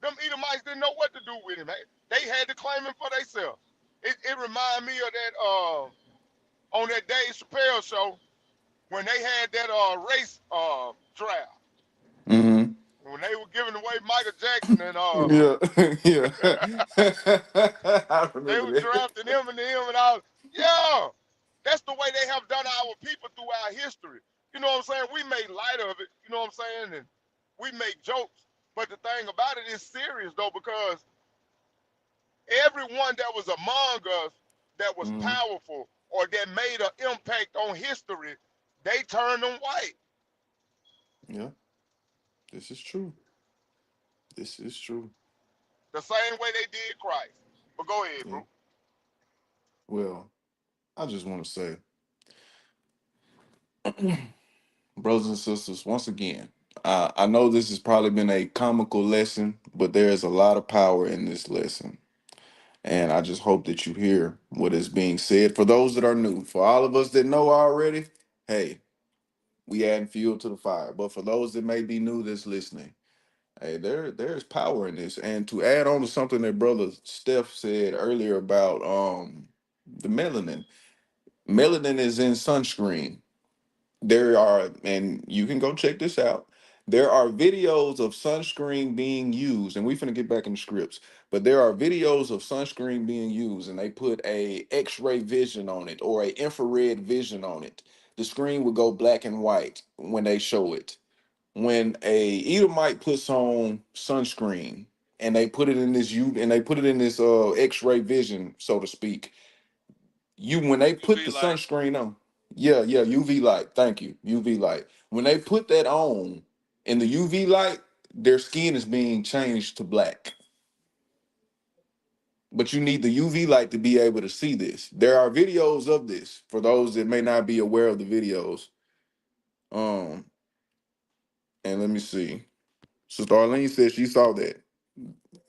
Them Edomites didn't know what to do with him. They had to claim him for themselves. It reminded me of that on that Dave Chappelle show when they had that race draft Mm-hmm. when they were giving away Michael Jackson and Yeah, yeah. I they remember were that. drafting him and all. Yeah, that's the way they have done our people through our history. You know what I'm saying? We made light of it. You know what I'm saying? And we make jokes. But the thing about it is serious though, because everyone that was among us that was Mm-hmm. powerful or that made an impact on history, they turned them white. Yeah, this is true. This is true. The same way they did Christ. But go ahead, Yeah. bro. Well, I just want to say, brothers and sisters, once again, I know this has probably been a comical lesson, but there is a lot of power in this lesson. And I just hope that you hear what is being said. For those that are new, for all of us that know already, hey, we adding fuel to the fire. But for those that may be new that's listening, hey, there's power in this. And to add on to something that brother Steph said earlier about the melanin. Melanin is in sunscreen. There are, and you can go check this out. There are videos of sunscreen being used, and we finna get back in the scripts. But there are videos of sunscreen being used, and they put a X-ray vision on it or a infrared vision on it. The screen would go black and white when they show it. When a Edomite puts on sunscreen and they put it in this U and they put it in this X-ray vision, so to speak, you when they put UV the light. sunscreen on, yeah, yeah, UV light. Thank you, UV light. When they put that on in the UV light, their skin is being changed to black. But you need the UV light to be able to see this. There are videos of this for those that may not be aware of the videos. Um, and let me see. Sister Arlene said she saw that,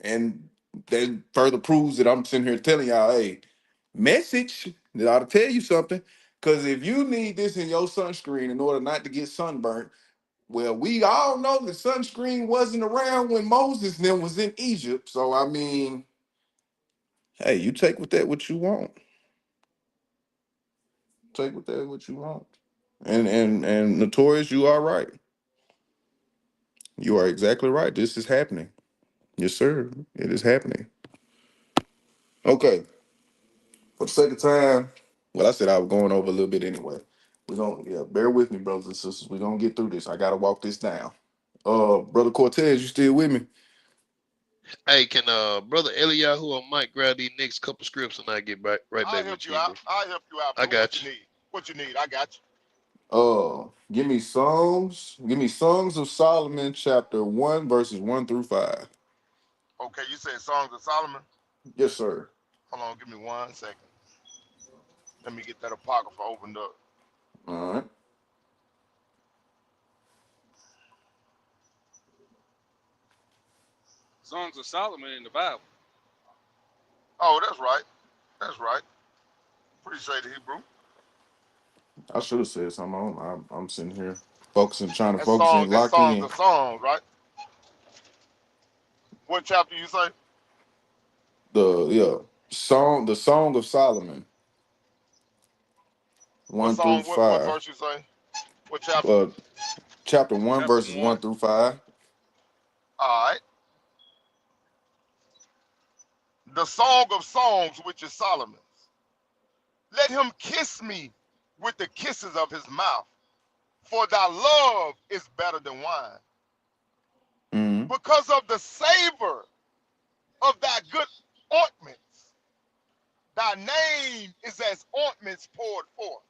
and that further proves that I'm sitting here telling y'all, hey, message that ought to tell you something. Because if you need this in your sunscreen in order not to get sunburnt, well, we all know that sunscreen wasn't around when Moses and them was in Egypt. So I mean, hey, you take with that what you want. Take with that what you want. And Notorious, you are right. You are exactly right. This is happening. Yes, sir. It is happening. Okay. For the sake of time, well, I said I was going over a little bit anyway. We're gonna, yeah, bear with me, brothers and sisters. We're gonna get through this. I gotta walk this down. Brother Cortez, you still with me? Hey, can brother Eliyahu or Mike grab these next couple scripts and I get back right I'll back help with you you, out. bro? I'll help you out, I bro. What got you you. need? What you need? I got you. Give me Psalms. Give me Songs of Solomon, chapter 1, verses 1 through 5. Okay, you said Songs of Solomon. Yes, sir. Hold on, give me 1 second. Let me get that apocrypha opened up. All right. Songs of Solomon in the Bible. Oh, that's right. That's right. Appreciate it, Hebrew. I should have said something. I'm sitting here focusing, trying to That's focus song. and That's lock Songs in. of Songs, right? What chapter you say? The Song of Solomon, What 1 through song? What 5. verse you say? What chapter? Uh, chapter 1, Chapter verses 1 1. through 5. All right. The Song of Songs, which is Solomon's. Let him kiss me with the kisses of his mouth, for thy love is better than wine. Mm-hmm. Because of the savor of thy good ointments, thy name is as ointments poured forth.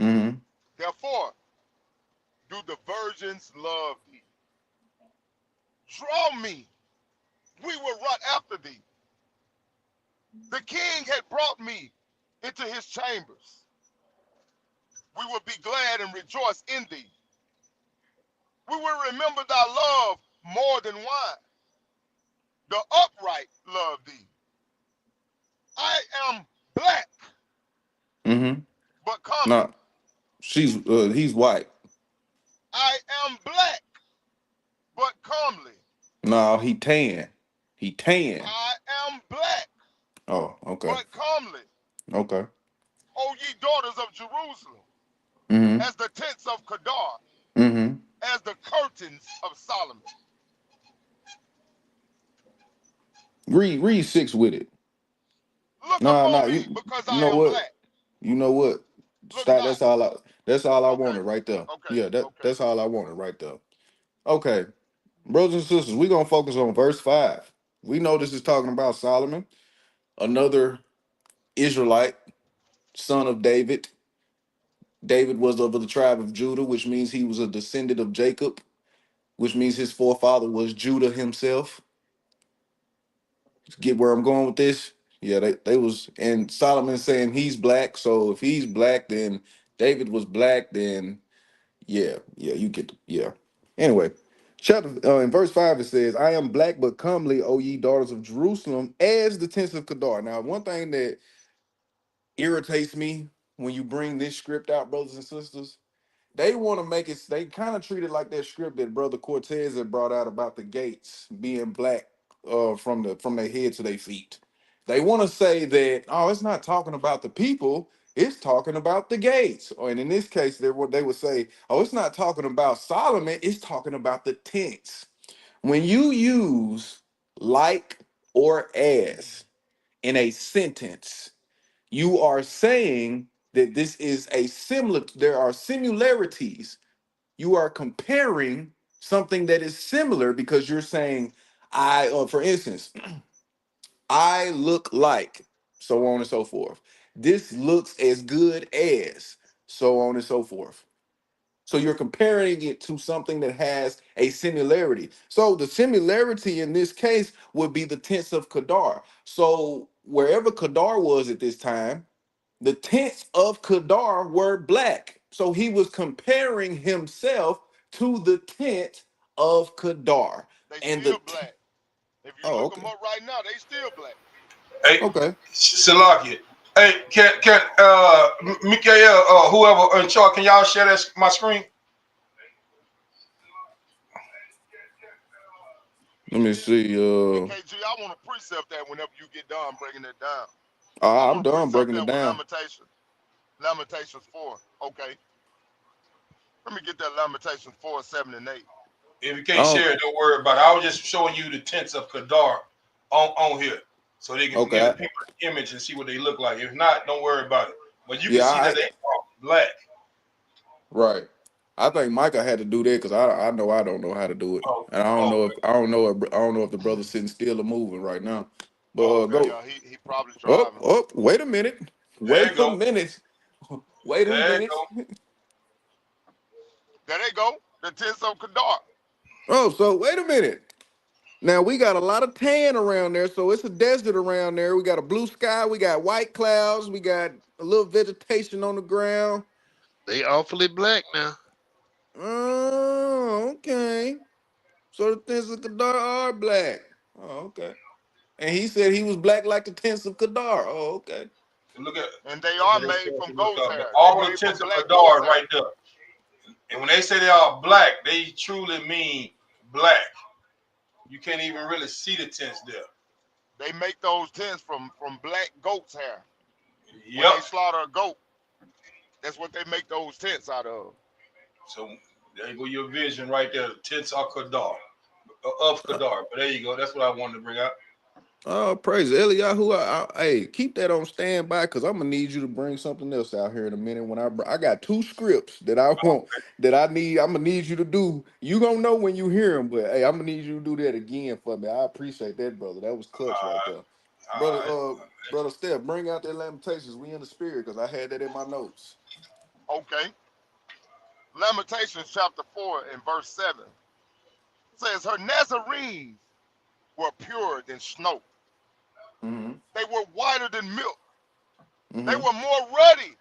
Mm-hmm. Therefore, do the virgins love thee. Draw me, we will run after thee. The king had brought me into his chambers. We will be glad and rejoice in thee. We will remember thy love more than wine. The upright love thee. I am black, Mm-hmm. but comely. No, he's white. I am black, but comely. No, he tan. He tan. I am black, Oh, okay. but comely, Okay. O ye daughters of Jerusalem, Mm-hmm. as the tents of Kedar, Mm-hmm. as the curtains of Solomon. Read six with it. Look No, upon no, me, because you I know am what? black. You know what? Look Stop. not. That's all I Okay, wanted right there. okay, Yeah, okay. that's all I wanted right there. Okay. Brothers and sisters, we're gonna focus on verse 5. We know this is talking about Solomon, another Israelite, son of David. David was of the tribe of Judah, which means he was a descendant of Jacob, which means his forefather was Judah himself. Get where I'm going with this? Yeah, they was, and Solomon saying he's black. So if he's black, then David was black. Then yeah, you get yeah. Anyway, chapter in verse 5 it says, "I am black but comely, O ye daughters of Jerusalem, as the tents of Kedar." Now, one thing that irritates me when you bring this script out, brothers and sisters, they want to make it. They kind of treat it like that script that Brother Cortez had brought out about the gates being black, from their head to their feet. They want to say that, oh, it's not talking about the people, it's talking about the gates. Or and in this case, they would say, oh, it's not talking about Solomon, it's talking about the tents. When you use like or as in a sentence, you are saying that this is a similar. There are similarities. You are comparing something that is similar because you're saying, for instance, I look like, so on and so forth. This looks as good as, so on and so forth. So you're comparing it to something that has a similarity. So the similarity in this case would be the tents of Kedar. So wherever Kedar was at this time, the tents of Kedar were black. So he was comparing himself to the tent of Kedar. They And still black. If you oh, look them okay. up right now, they still black. Hey, Okay. Salakia. Hey, can Mikael, whoever in charge, can y'all share this my screen? Let me see. And KG, I want to precept that whenever you get done breaking it down. I I'm want to done precept breaking it that with down. Lamentations. Lamentations 4. Okay. Let me get that Lamentations 4, 7, and 8. If you I can't don't share it, don't worry about it. I was just showing you the tents of Kadar on here, so they can give okay. the people an image and see what they look like. If not, don't worry about it. But you can Yeah, see that they are black. right. I think Micah had to do that because I know I don't know how to do it. Oh, And oh, I don't know if the brother's sitting still or moving right now. But Oh, okay, go yeah. He probably up, driving. up, wait a minute. there you Wait a go. minute. Wait a There you minute. go. There they go. The tents of Kedar. Oh, so wait a minute. Now we got a lot of tan around there, so it's a desert around there. We got a blue sky, we got white clouds, we got a little vegetation on the ground. They awfully black now. Oh, okay. So the tents of Kadar are black. Oh, okay. And he said he was black like the tents of Kadar. Oh, okay. Look at And they okay, are let's made see if from we look goat's up. hair. They All the made from tents of black Kadar goat's are hair. right there. And when they say they are black, they truly mean black. You can't even really see the tents there. They make those tents from black goat's hair. When Yep. they slaughter a goat, that's what they make those tents out of. So there you go, your vision right there. The tents are Kadar, of Kadar. But there you go. That's what I wanted to bring out. Oh, praise Eliyahu. Hey, keep that on standby because I'm gonna need you to bring something else out here in a minute. When I got two scripts that I want that I need, I'm gonna need you to do. You gonna know when you hear them, but hey, I'm gonna need you to do that again for me. I appreciate that, brother. That was clutch right Uh, there, brother. all right. Brother Steph, bring out that Lamentations. We in the spirit because I had that in my notes. Okay. Lamentations chapter 4 and verse 7 says, Her Nazarenes were purer than snow. Mm-hmm. They were whiter than milk. They Mm-hmm. were more ruddy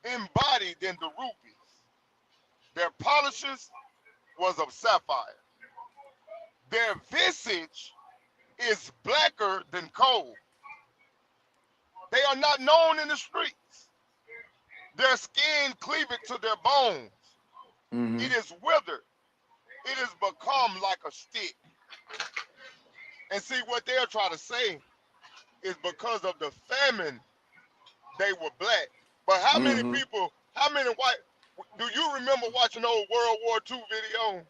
in body than the rubies. Their polishes was of sapphire. Their visage is blacker than coal. They are not known in the streets. Their skin cleaveth to their bones. Mm-hmm. It is withered. It is become like a stick. And see what they'll try to say is because of the famine they were black. But how many Mm-hmm. people, how many white, do you remember watching old World War II video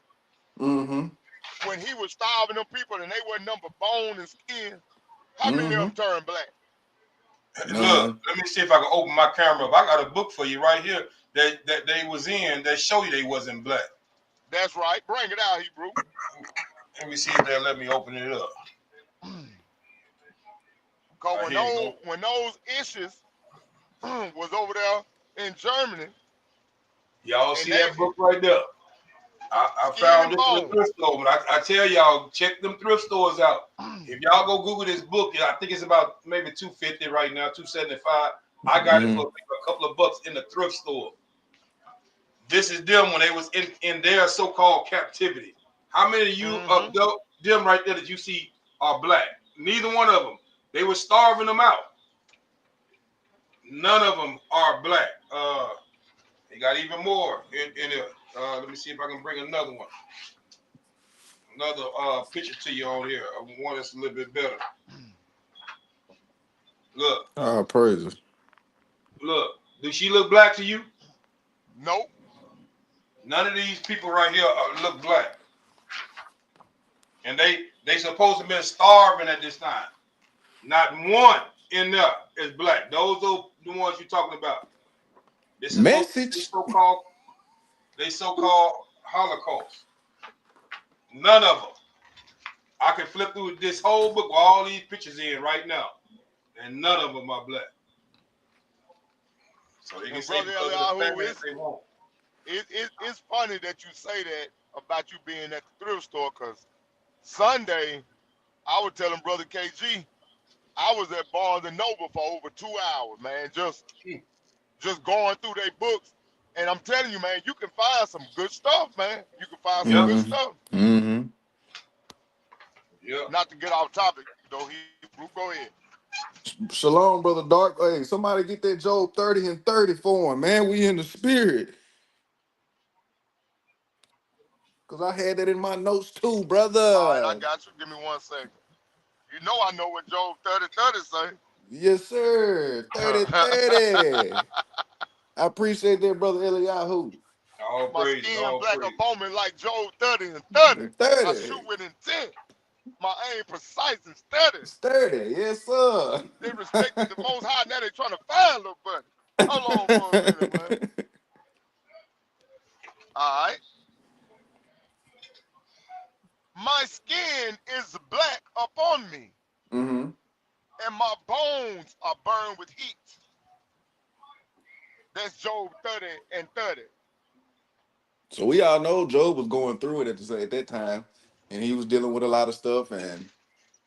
Mm-hmm. when he was starving them people and they were number bone and skin? How many of Mm-hmm. them turned black? Look, None. let me see if I can open my camera up. I got a book for you right here that they was in that show you they wasn't black. That's right. Bring it out, Hebrew. Let me see if they'll let me open it up. Because Here you go. when those issues was over there in Germany Y'all and see they that book right there? I skin found and this in the bone. thrift store, but I tell y'all, check them thrift stores out. If y'all go Google this book, I think it's about maybe 250 right now, 275. I got it for Mm-hmm. a couple of bucks in the thrift store. This is them when they was in their so-called captivity. How many of you Mm-hmm. of them right there that you see are black? Neither one of them. They were starving them out. None of them are black. They got even more in it. Let me see if I can bring another one. Another picture to you on here. One that's a little bit better. Look, Ah, praises. look. Does she look black to you? Nope. None of these people right here look black, and they supposed to have been starving at this time. Not one in there is black. Those are the ones you're talking about. This is supposed to be Message. so-called Holocaust. None of them. I can flip through this whole book with all these pictures in right now, and none of them are black. So they can And say Brother because of the Eliyahu, famine if they want. it's funny that you say that about you being at the thrift store because Sunday, I was telling Brother KG, I was at Barnes and Noble for over 2 hours, man, just going through their books. And I'm telling you, man, you can find some good stuff, man. You can find some Yep. good Mm-hmm. stuff. Mm-hmm. Yep. Not to get off topic, though, Hebrew. Go ahead. Shalom, brother Dark. Hey, somebody get that Job 30 and 30 for him, man. We in the spirit. Cause I had that in my notes too, All right, I brother. got you. Give me 1 second. You know I know what Job 30:30 say. Yes, sir. 30 30. I appreciate that, brother Eliyahu. All My praise. skin All black praise. upon me like Job 30 and 30. And I shoot 30. with intent. My aim precise and steady. Sturdy, yes, sir. They respected the most high. Now they trying to find little buddy. Hold on for a minute, man. All right. My skin is black upon me, hmm and my bones are burned with heat. That's Job 30 and 30. So we all know Job was going through it at that time, and he was dealing with a lot of stuff, and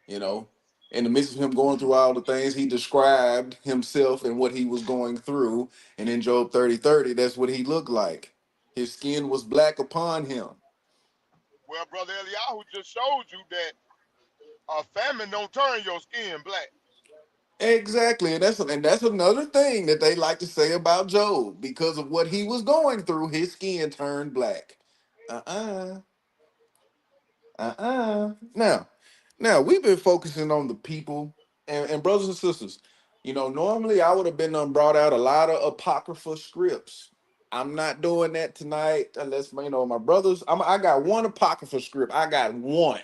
you know, in the midst of him going through all the things, he described himself and what he was going through, and in Job 30:30, that's what he looked like. His skin was black upon him. Well, Brother Eliyahu just showed you that a famine don't turn your skin black. Exactly, and that's another thing that they like to say about Job because of what he was going through. His skin turned black. Uh Now we've been focusing on the people and brothers and sisters. Normally I would have been brought out a lot of apocrypha scripts. I'm not doing that tonight unless my brothers. I got one apocrypha script. I got one,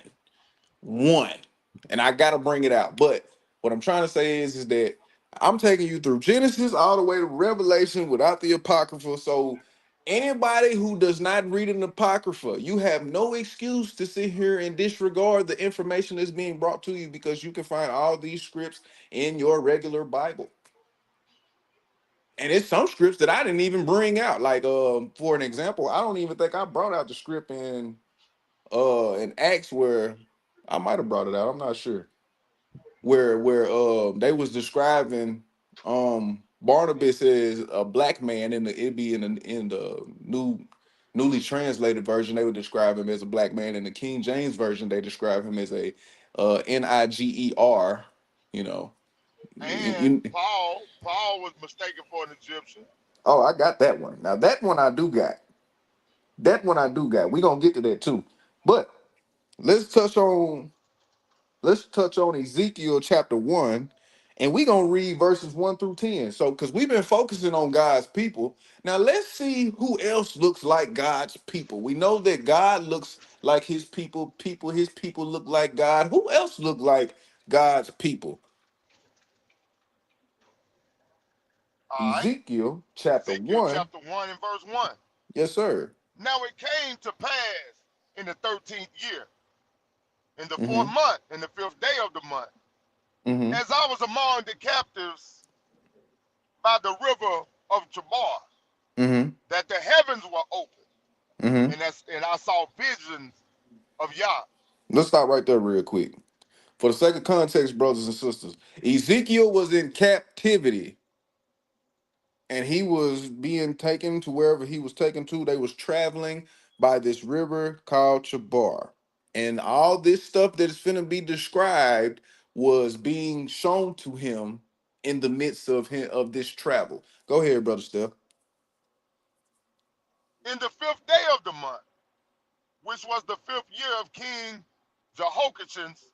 and I gotta bring it out. But what I'm trying to say is that I'm taking you through Genesis all the way to Revelation without the apocrypha. So anybody who does not read an apocrypha, you have no excuse to sit here and disregard the information that's being brought to you because you can find all these scripts in your regular Bible. And it's some scripts that I didn't even bring out. Like, for an example, I don't even think I brought out the script in Acts where I might have brought it out. I'm not sure where they was describing Barnabas as a black man in the it'd be in the newly translated version they would describe him as a black man. In the King James version they describe him as a Niger. You know, you, And you, Paul was mistaken for an Egyptian. oh, I got that one. Now that one I do got. That one I do got. We gonna get to that too. But let's touch on Let's touch on Ezekiel chapter 1, and we're going to read verses 1 through 10. So, because we've been focusing on God's people, now let's see who else looks like God's people. We know that God looks like his people look like God. Who else look like God's people? All right. Ezekiel chapter Ezekiel 1. chapter 1 and verse 1. Yes, sir. Now it came to pass in the 13th year, in the fourth Mm-hmm. month, in the fifth day of the month, Mm-hmm. as I was among the captives by the river of Chabar, Mm-hmm. that the heavens were open, Mm-hmm. and I saw visions of Yah. Let's stop right there real quick. For the sake of context, brothers and sisters, Ezekiel was in captivity and he was being taken to wherever he was taken to. They was traveling by this river called Chabar. And all this stuff that is finna be described was being shown to him in the midst of this travel. Go ahead, brother Steph. In the fifth day of the month, which was the fifth year of King Jehoiachin's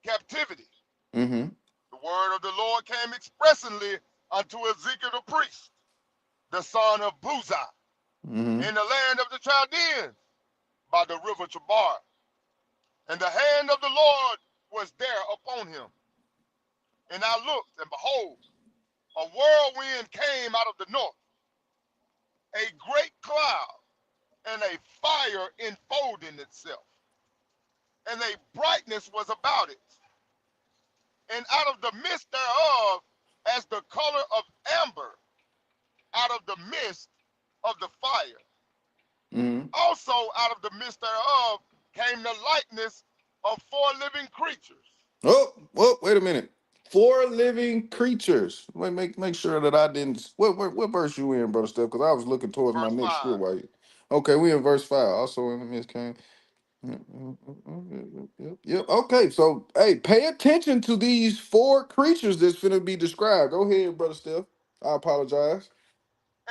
captivity, Mm-hmm. the word of the Lord came expressly unto Ezekiel the priest, the son of Buzi, Mm-hmm. in the land of the Chaldeans, by the river Chabar. And the hand of the Lord was there upon him. And I looked, and behold, a whirlwind came out of the north, a great cloud, and a fire enfolding itself, and a brightness was about it, and out of the midst thereof, as the color of amber, out of the midst of the fire. Mm-hmm. Also out of the midst thereof came the likeness of four living creatures. Oh, wait a minute. Four living creatures. Wait, make sure that I didn't. What verse you in, brother Steph? Because I was looking towards my Verse next 5. script. While you, okay, we in verse 5. Also in the midst came. Yep. Okay. So, hey, pay attention to these four creatures that's finna be described. Go ahead, brother Steph. I apologize.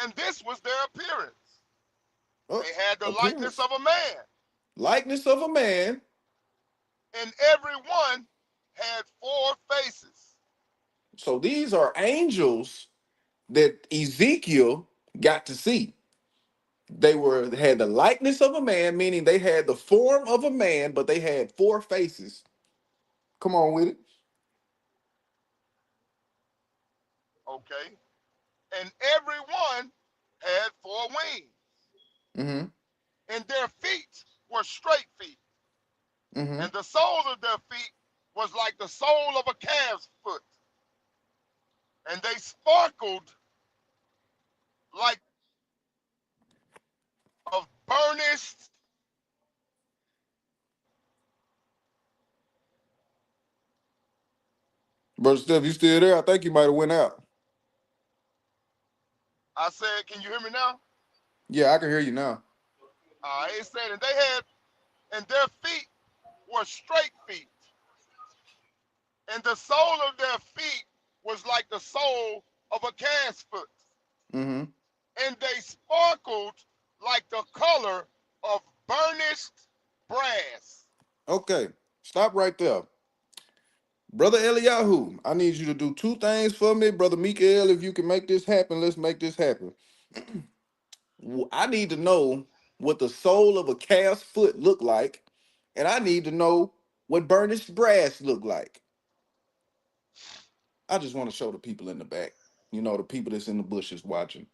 And this was their appearance. Oh, They had the likeness appearance, of a man, likeness of a man. and every one had four faces. So these are angels that Ezekiel got to see. They had the likeness of a man, meaning they had the form of a man, but they had four faces. Come on with it. Okay? And every one had four wings, Mm-hmm. and their feet were straight feet, Mm-hmm. and the soles of their feet was like the sole of a calf's foot, and they sparkled like of burnished. Brother Steph, you still there? I think you might have went out. I said, can you hear me now? Yeah, I can hear you now. It said, and they had, and their feet were straight feet, and the sole of their feet was like the sole of a calf's foot, Mm-hmm. and they sparkled like the color of burnished brass. Okay. Stop right there. Brother Eliyahu, I need you to do two things for me. Brother Mikael, if you can make this happen, let's make this happen. I need to know what the sole of a calf's foot look like, and I need to know what burnished brass look like. I just want to show the people in the back, the people that's in the bushes watching.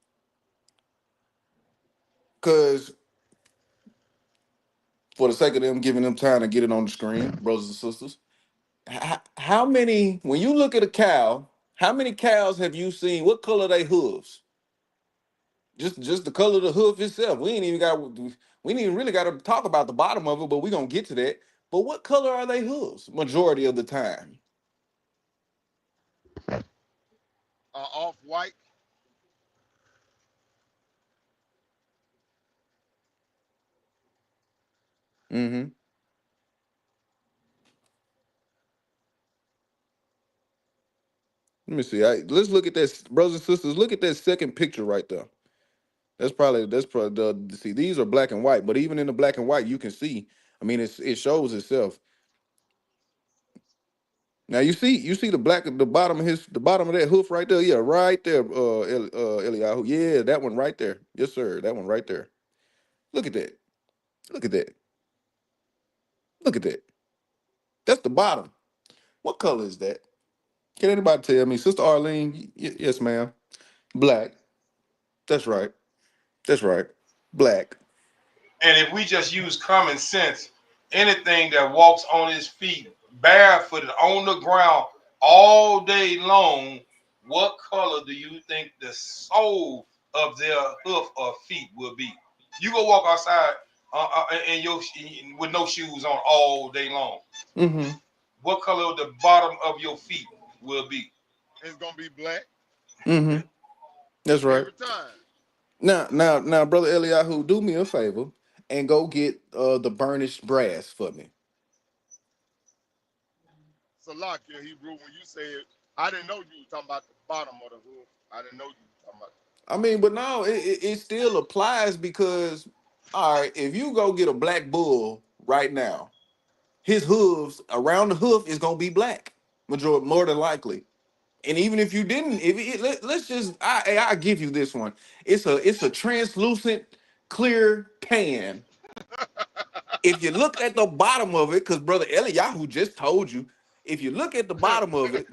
Because for the sake of them giving them time to get it on the screen, brothers and sisters, how many, when you look at a cow, how many cows have you seen? What color they hooves? Just the color of the hoof itself. We ain't even really got to talk about the bottom of it, but we're gonna get to that. But what color are they hooves? Majority of the time. Off white. Mm-hmm. Let me see. Let's look at that, brothers and sisters. Look at that second picture right there. That's probably see. These are black and white, but even in the black and white, you can see. I mean, it shows itself. Now you see the black at the bottom of the bottom of that hoof right there. Yeah, right there, Eliyahu. Yeah, that one right there. Yes, sir. That one right there. Look at that. Look at that. Look at that. That's the bottom. What color is that? Can anybody tell me, Sister Arlene? Yes, ma'am. Black. That's right. That's right. Black. And if we just use common sense, anything that walks on his feet barefooted on the ground all day long, what color do you think the sole of their hoof or feet will be? You go walk outside in your with no shoes on all day long. Mm-hmm. What color the bottom of your feet will be? It's gonna be black Mm-hmm. That's right. every time. Now, brother Eliyahu, do me a favor and go get the burnished brass for me. Salakia Hebrew, when you said, I didn't know you were talking about the bottom of the hoof. I didn't know you were talking about. I mean, but no, it still applies because, all right, if you go get a black bull right now, his hooves around the hoof is gonna be black, more than likely. And even if you didn't, let's just, I give you this one. It's a translucent, clear pan. If you look at the bottom of it, because brother Eliyahu just told you, if you look at the bottom of it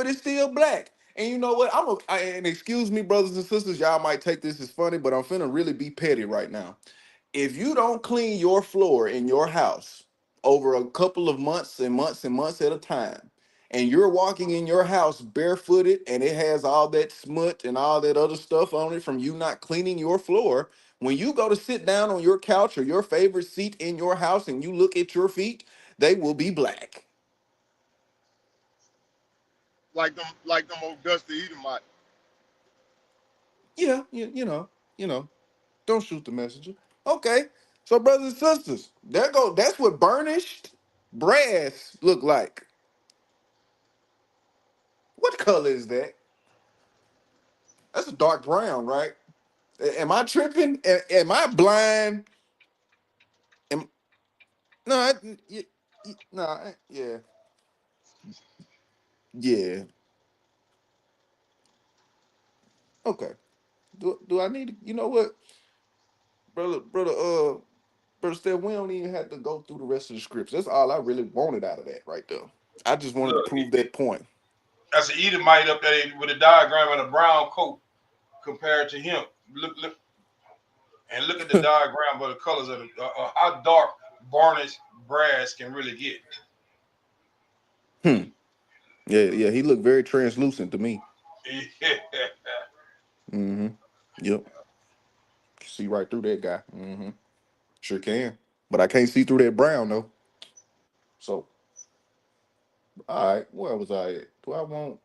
is still black. And you know what? And excuse me, brothers and sisters, y'all might take this as funny, but I'm finna really be petty right now. If you don't clean your floor in your house over a couple of months and months and months at a time, and you're walking in your house barefooted and it has all that smut and all that other stuff on it from you not cleaning your floor, when you go to sit down on your couch or your favorite seat in your house and you look at your feet, they will be black. like them old Dusty Edomite. Yeah, you know, don't shoot the messenger. Okay. So, brothers and sisters, that's what burnished brass look like. What color is that? That's a dark brown, right? Am I tripping? Am I blind? Am no, no, yeah, yeah. Okay. Do I need to? You know what, brother Steph? We don't even have to go through the rest of the scripts. That's all I really wanted out of that right there. I just wanted to Look, prove that point. that's an Edomite up there with a diagram and a brown coat compared to him. Look, and look at the diagram of the colors of how dark varnished brass can really get. Hmm. Yeah. He looked very translucent to me. Mm-hmm. Yep. See right through that guy. Mm-hmm. Sure can. But I can't see through that brown though. So, all right, where was I at? Do I want?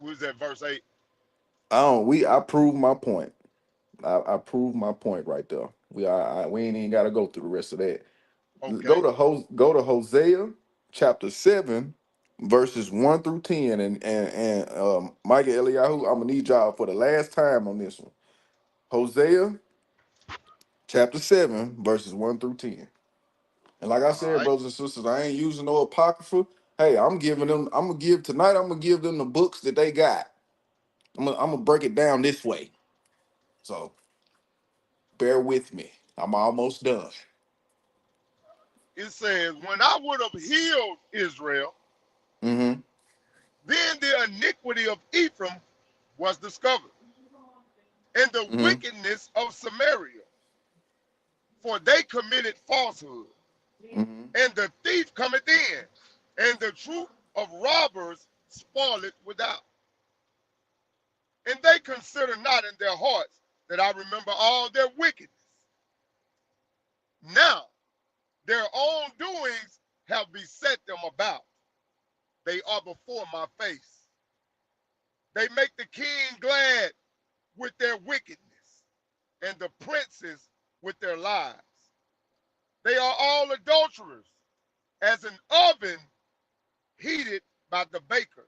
Who's that verse 8? I don't. I proved my point. I proved my point right there. We ain't even got to go through the rest of that. Okay. Go to Hosea chapter 7, verses 1 through 10, and Micah Eliyahu. I'm gonna need y'all for the last time on this one. Hosea chapter 7, verses 1 through 10. And like I All said, right. brothers and sisters, I ain't using no apocrypha. Hey, I'm gonna give tonight, I'm gonna give them the books that they got. I'm gonna break it down this way. So bear with me. I'm almost done. It says, when I would have healed Israel, Mm-hmm. then the iniquity of Ephraim was discovered, and the Mm-hmm. wickedness of Samaria, for they committed falsehood, Mm-hmm. and the thief cometh in, and the troop of robbers spoil it without. And they consider not in their hearts that I remember all their wickedness. Now their own doings have beset them about. They are before my face. They make the king glad with their wickedness, and the princes with their lies. They are all adulterers, as an oven heated by the baker,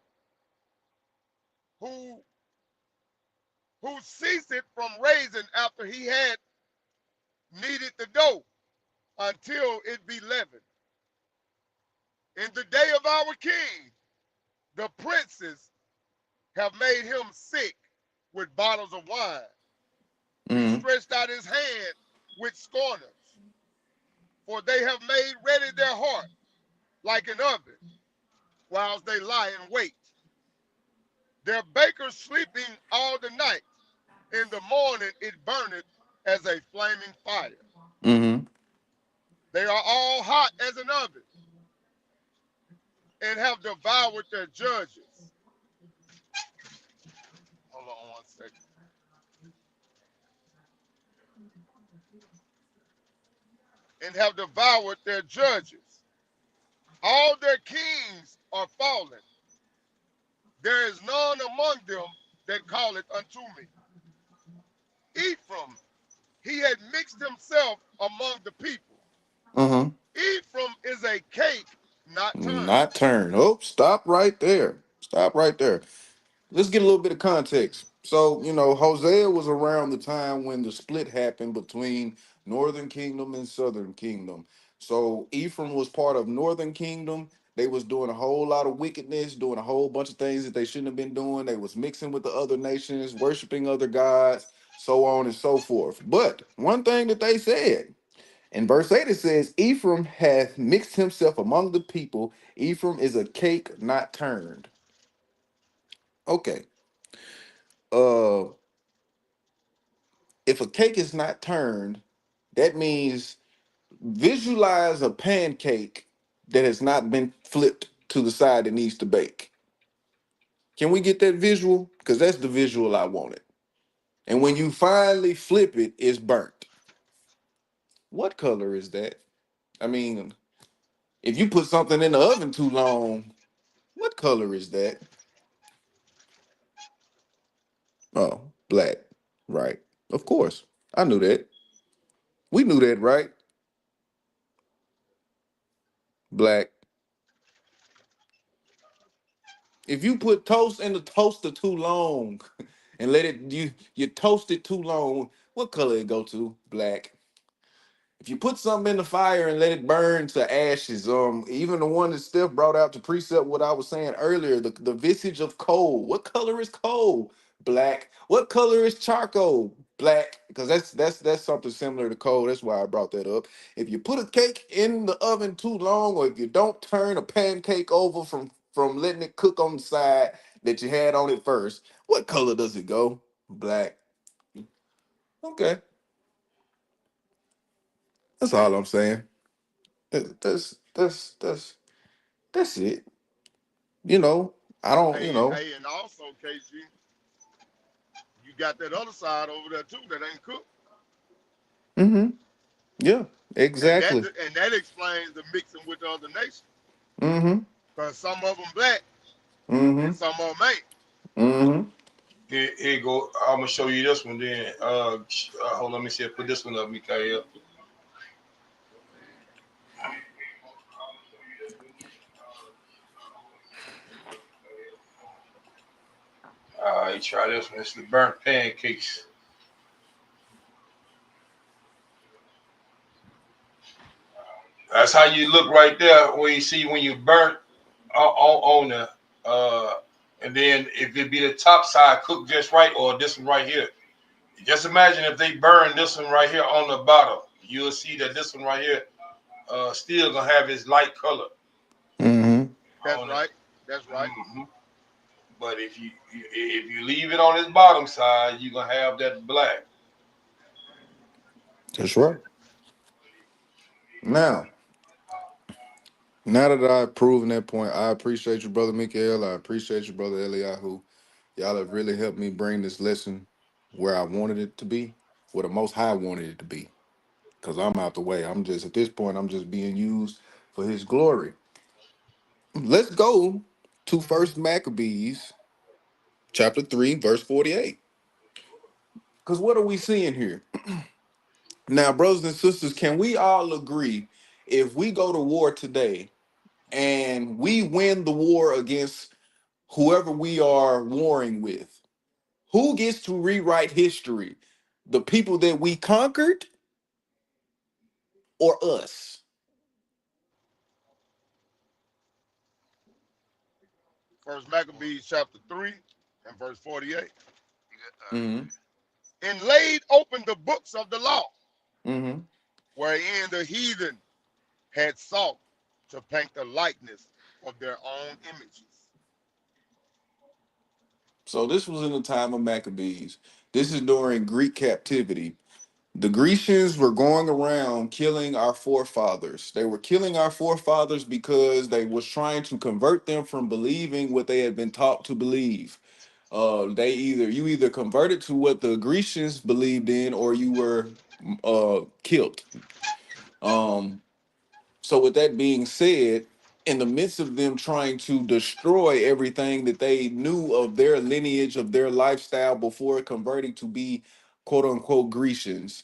who ceased from raising after he had kneaded the dough until it be leavened. In the day of our king, the princes have made him sick with bottles of wine. He Mm-hmm. stretched out his hand with scorners, for they have made ready their heart like an oven, whilst they lie in wait. Their bakers sleeping all the night. In the morning it burneth as a flaming fire. Mm-hmm. They are all hot as an oven, and have devoured their judges. Hold on 1 second. And have devoured their judges. All their kings are fallen. There is none among them that calleth unto me. Ephraim, he had mixed himself among the people. Uh-huh. Ephraim is a cake not turned. Not turn. Oh, stop right there. Stop right there. Let's get a little bit of context. So, Hosea was around the time when the split happened between Northern Kingdom and Southern Kingdom. So Ephraim was part of Northern Kingdom. They was doing a whole lot of wickedness, doing a whole bunch of things that they shouldn't have been doing. They was mixing with the other nations, worshiping other gods, so on and so forth. But one thing that they said in verse 8, it says, Ephraim hath mixed himself among the people. Ephraim is a cake not turned. Okay. Uh if a cake is not turned, that means visualize a pancake that has not been flipped to the side that needs to bake. Can we get that visual? Because that's the visual I wanted. And when you finally flip it, it's burnt. What color is that? I mean, if you put something in the oven too long, what color is that? Oh, black. Right. Of course. I knew that. We knew that, right? Black. If you put toast in the toaster too long and let it you toast it too long, what color it go to? Black. If you put something in the fire and let it burn to ashes, even the one that Steph brought out to precept what I was saying earlier, the visage of coal. What color is coal? Black. What color is charcoal? Black. Because that's something similar to coal. That's why I brought that up. If you put a cake in the oven too long, or if you don't turn a pancake over from letting it cook on the side that you had on it first, what color does it go? Black. Okay, that's all I'm saying. That's it. You know, I don't. Hey, and also, KG, you got that other side over there too that ain't cooked, Mm-hmm. Yeah, and that exactly. and that explains the mixing with the other nations. Mm-hmm. Cause some of them black Mm-hmm. and some of them ain't. Mm-hmm. Here you go. I'm gonna show you this one. Then hold on, let me see. Put this one up, Mikael. You try this one. It's the burnt pancakes. That's how you look right there. Where you see when you burnt on the and then if it be the top side cooked just right, or this one right here. Just imagine if they burn this one right here on the bottom. You'll see that this one right here still gonna have its light color Mm-hmm. That's on it. right. That's right. Hmm. But if you leave it on its bottom side, you're gonna have that black. That's right. Now, now that I've proven that point, I appreciate you, brother Mikael. I appreciate you, brother Eliyahu. Y'all have really helped me bring this lesson where I wanted it to be, where the Most High wanted it to be. Because I'm out the way. I'm just at this point. I'm just being used for His glory. Let's go to First Maccabees, chapter 3, verse 48. Because what are we seeing here? Now, brothers and sisters, can we all agree if we go to war today and we win the war against whoever we are warring with, who gets to rewrite history? The people that we conquered or us? First Maccabees chapter 3 and verse 48. You got, all right, go Mm-hmm. ahead. And laid open the books of the law, Mm-hmm. wherein the heathen had sought to paint the likeness of their own images. So this was in the time of Maccabees. This is during Greek captivity. The Grecians were going around killing our forefathers. They were killing our forefathers because they was trying to convert them from believing what they had been taught to believe. They either converted to what the Grecians believed in, or you were killed. Um, so, with that being said, in the midst of them trying to destroy everything that they knew of their lineage, of their lifestyle before converting to be quote unquote Grecians,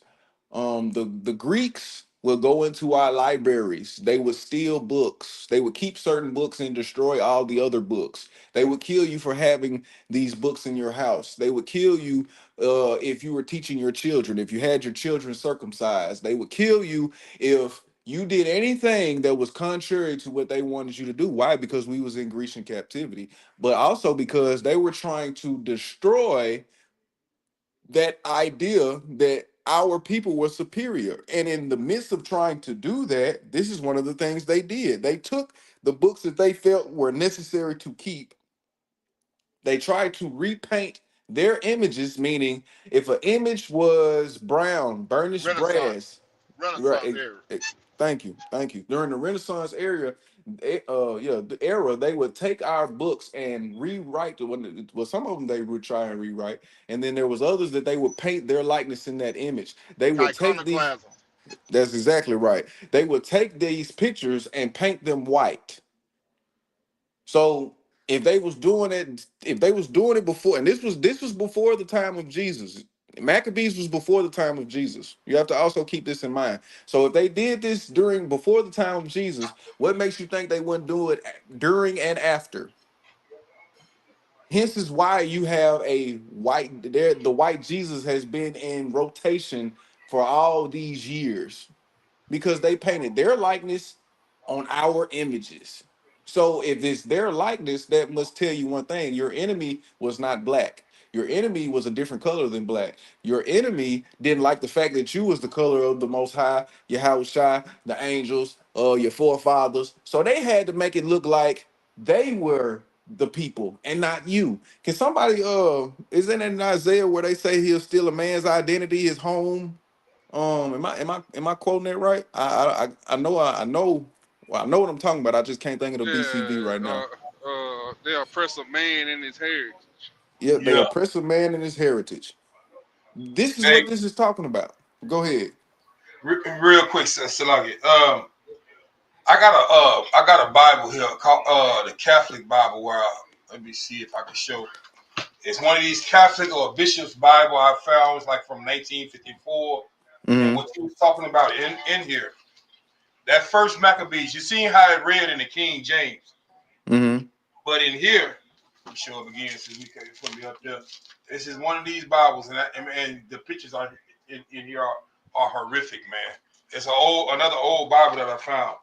the Greeks would go into our libraries. They would steal books. They would keep certain books and destroy all the other books. They would kill you for having these books in your house. They would kill you if you were teaching your children, if you had your children circumcised. They would kill you if you did anything that was contrary to what they wanted you to do. Why? Because we was in Grecian captivity, but also because they were trying to destroy that idea that our people were superior. And in the midst of trying to do that, this is one of the things they did. They took the books that they felt were necessary to keep, they tried to repaint their images, meaning if an image was brown, burnished brass, Renaissance, right? Renaissance era. Thank you, thank you. During the Renaissance era, the era, they would take our books and rewrite the one. Well, some of them they would try and rewrite, and then there was others that they would paint their likeness in that image. They would take these. Iconoclasm. That's exactly right. They would take these pictures and paint them white. So if they was doing it before, and this was before the time of Jesus. Maccabees was before the time of Jesus. You have to also keep this in mind. So if they did this during before the time of Jesus, what makes you think they wouldn't do it during and after? Hence is why you have a white there. The white Jesus has been in rotation for all these years because they painted their likeness on our images. So if it's their likeness, that must tell you one thing: your enemy was not black. Your enemy was a different color than black. Your enemy didn't like the fact that you was the color of the Most High, Yahweh Shai, the angels, your forefathers. So they had to make it look like they were the people and not you. Can somebody isn't it in Isaiah where they say he'll steal a man's identity, his home? Am I quoting that right? I know what I'm talking about. I just can't think of the BCV right Yeah, now. they oppress a man in his heritage. Yeah, they Yeah. oppress a man in his heritage. This is Hey, what this is talking about. Go ahead. real quick, Salagi. I got a Bible here called the Catholic Bible. Where let me see if I can show. It's one of these Catholic or Bishop's Bible I found. It's like from 1954. And Mm-hmm. what you was talking about in here, that first Maccabees, you seen how it read in the King James, Mm-hmm. but in here, let me show up again since we can put me up there. This is one of these Bibles, and the pictures are in here are horrific, man. It's another old Bible that I found.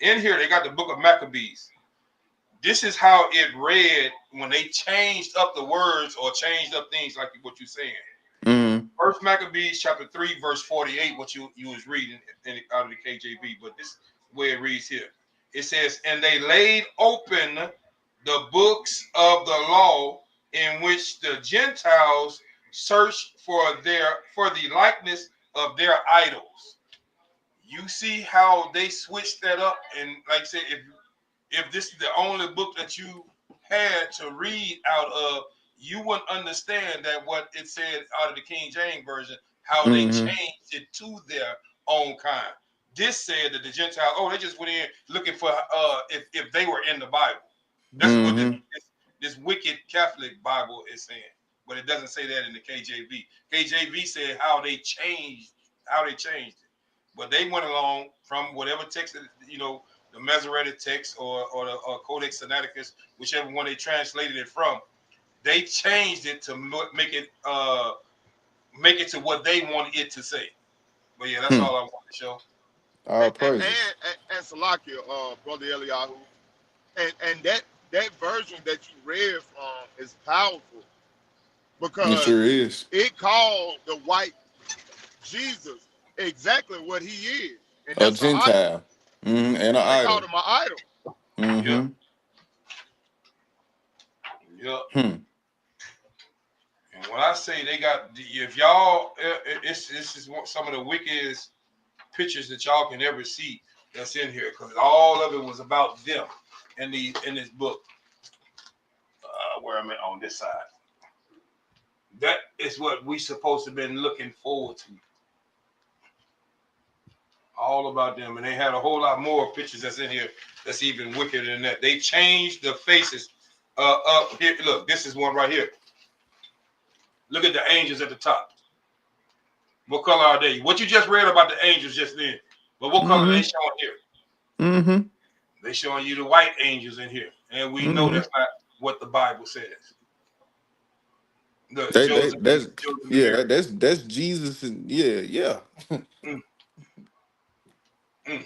In here, they got the Book of Maccabees. This is how it read when they changed up the words or changed up things like what you're saying. Mm-hmm. First Maccabees chapter 3, verse 48, what you was reading out of the KJV, but this way it reads here. It says, and they laid open the books of the law in which the Gentiles searched for the likeness of their idols. You see how they switched that up, and like I said, if this is the only book that you had to read out of, you wouldn't understand that what it said out of the King James version, how they Mm-hmm. changed it to their own kind. This said that the Gentiles, they just went in looking for if they were in the Bible. That's what Mm-hmm. this wicked Catholic Bible is saying, but it doesn't say that in the KJV. KJV said how they changed it, but they went along from whatever text the Masoretic text or the Codex Sinaiticus, whichever one they translated it from. They changed it to make it to what they wanted it to say. But yeah, that's Hmm. all I want to show. All praises. And Salakia, brother Eliyahu, and that that version that you read from is powerful It because sure is. it called the white Jesus exactly what he is, and A that's an idol. Gentile. And an They called idol. him an idol. Yep. Mm-hmm. Yep. Hmm. And when I say they got, if y'all, this is some of the wickedest pictures that y'all can ever see that's in here, because all of it was about them in this book. Where I'm at on this side, that is what we supposed to been looking forward to. All about them, and they had a whole lot more pictures that's in here that's even wickeder than that. They changed the faces. Up here, look, this is one right here. Look at the angels at the top. What color are they? What you just read about the angels just then, but what color are they Mm-hmm. showing here? Mm-hmm. They showing you the white angels in here, and we know Mm-hmm. that's not what the Bible says. The They Joseph that's and yeah, Mary. that's Jesus and yeah. Mm, mm.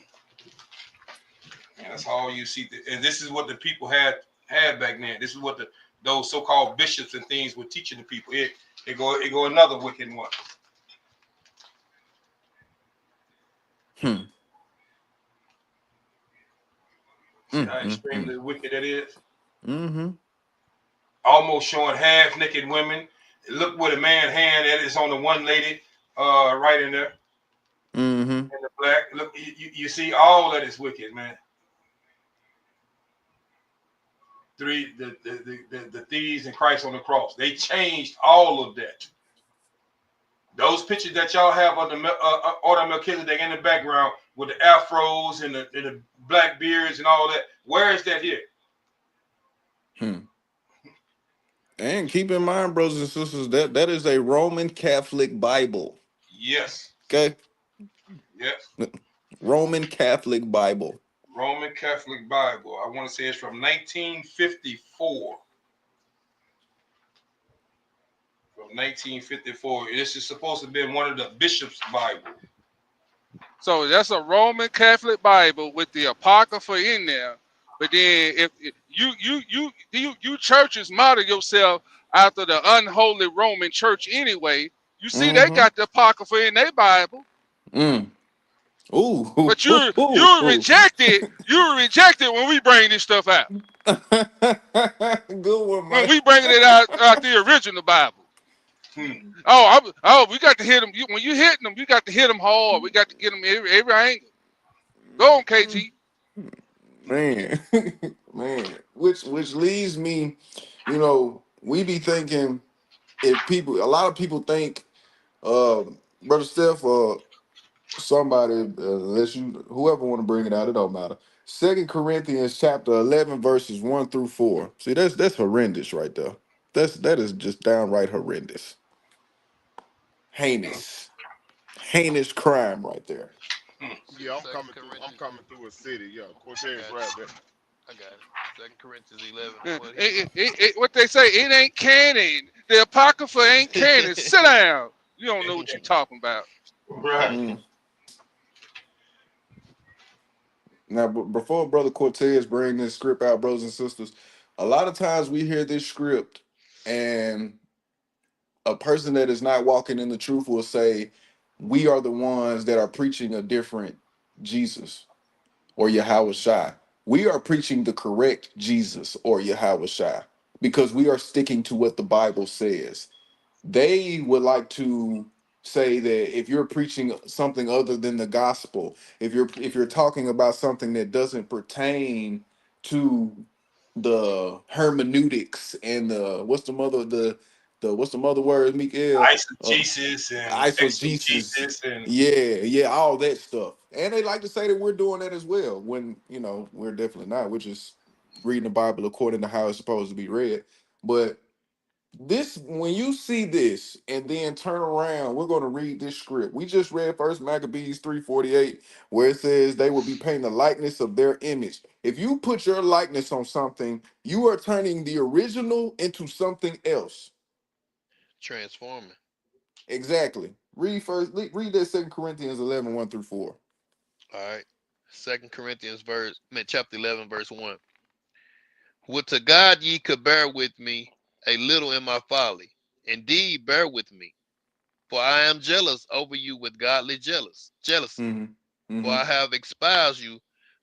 And that's all you see. And this is what the people had back then. This is what those so-called bishops and things were teaching the people. It go another wicked one. Hmm. See how Mm. extremely wicked that is? Mm-hmm. Almost showing half naked women. Look where the man hand that is on the one lady, right in there Mm-hmm. in the black. Look, you see all that is wicked, man. The thieves and Christ on the cross. They changed all of that. Those pictures that y'all have of the Order Melchizedek in the background with the afros and the black beards and all that. Where is that here? Hmm. And keep in mind, brothers and sisters, that is a Roman Catholic Bible. Yes. Okay? Yes. Roman Catholic Bible. Roman Catholic Bible. I want to say it's from 1954. From 1954. This is supposed to be one of the bishops' Bible. So that's a Roman Catholic Bible with the Apocrypha in there. But then if you churches model yourself after the unholy Roman church anyway, you see they Mm-hmm. got the Apocrypha in their Bible. Mm. Ooh. But you reject it. You reject it when we bring this stuff out. Good one, When Mike. we bringing it out the original Bible. Hmm. We got to hit them. When you hitting them, you got to hit them hard. We got to get them every angle. Go on, KT. Man. Man. Which leads me, we be thinking if people a lot of people think Brother Steph somebody, unless you whoever want to bring it out, it don't matter. 2 Corinthians chapter 11 verses 1 through 4. See, that's horrendous right there. That is just downright horrendous, heinous, heinous crime right there. Hmm. Said Yeah, I'm Second coming through. I'm Corinthians. coming through a city. Yeah, I Cortez got it. right there. I got it. Second Corinthians 11 and what he What they say, it ain't canon. The Apocrypha ain't canon. Sit say? down. You don't know what you're talking about. Right. Mm. Now, before Brother Cortez bring this script out, brothers and sisters, a lot of times we hear this script, and a person that is not walking in the truth will say, "We are the ones that are preaching a different Jesus." Or Yahweh Shai. We are preaching the correct Jesus or Yahweh Shai because we are sticking to what the Bible says. They would like to say that if you're preaching something other than the gospel, if you're talking about something that doesn't pertain to the hermeneutics and the what's the mother word, Mikael? Eisegesis and Eisegesis, exegesis and yeah, all that stuff. And they like to say that we're doing that as well, when we're definitely not. We're just reading the Bible according to how it's supposed to be read. But this, when you see this and then turn around, we're going to read this script. We just read First Maccabees 3:48, where it says they will be painting the likeness of their image. If you put your likeness on something, you are turning the original into something else. Transforming. Exactly. Read that 2 Corinthians 11, 1 through 4. All right. Second Corinthians chapter 11, verse 1. Would to God ye could bear with me a little in my folly. Indeed, bear with me, for I am jealous over you with godly jealousy. Mm-hmm. For Mm-hmm. I have espoused you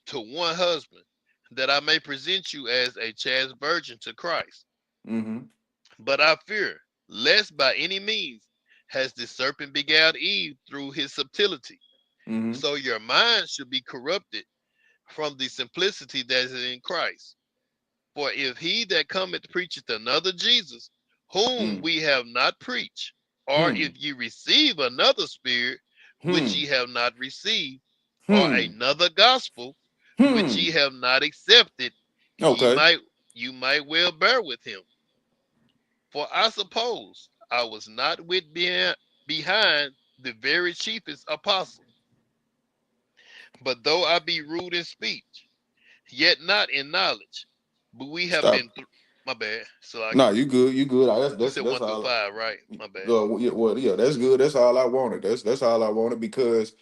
to one husband, that I may present you as a chaste virgin to Christ. Mm-hmm. But I fear, lest by any means has the serpent beguiled Eve through his subtlety. Mm-hmm. So your mind should be corrupted from the simplicity that is in Christ. For if he that cometh preacheth another Jesus, whom Mm. we have not preached, or Hmm. if ye receive another spirit which Hmm. ye have not received, or Hmm. another gospel which ye Hmm. have not accepted, ye Okay. might you might well bear with him. For I suppose I was not with behind the very chiefest apostle. But though I be rude in speech, yet not in knowledge. But we have Stop. been through. My bad. So I No, get. you good. You good. That's You that's said that's one through all. five, right? My bad. Yeah, well, yeah, that's good. That's all I wanted. That's all I wanted because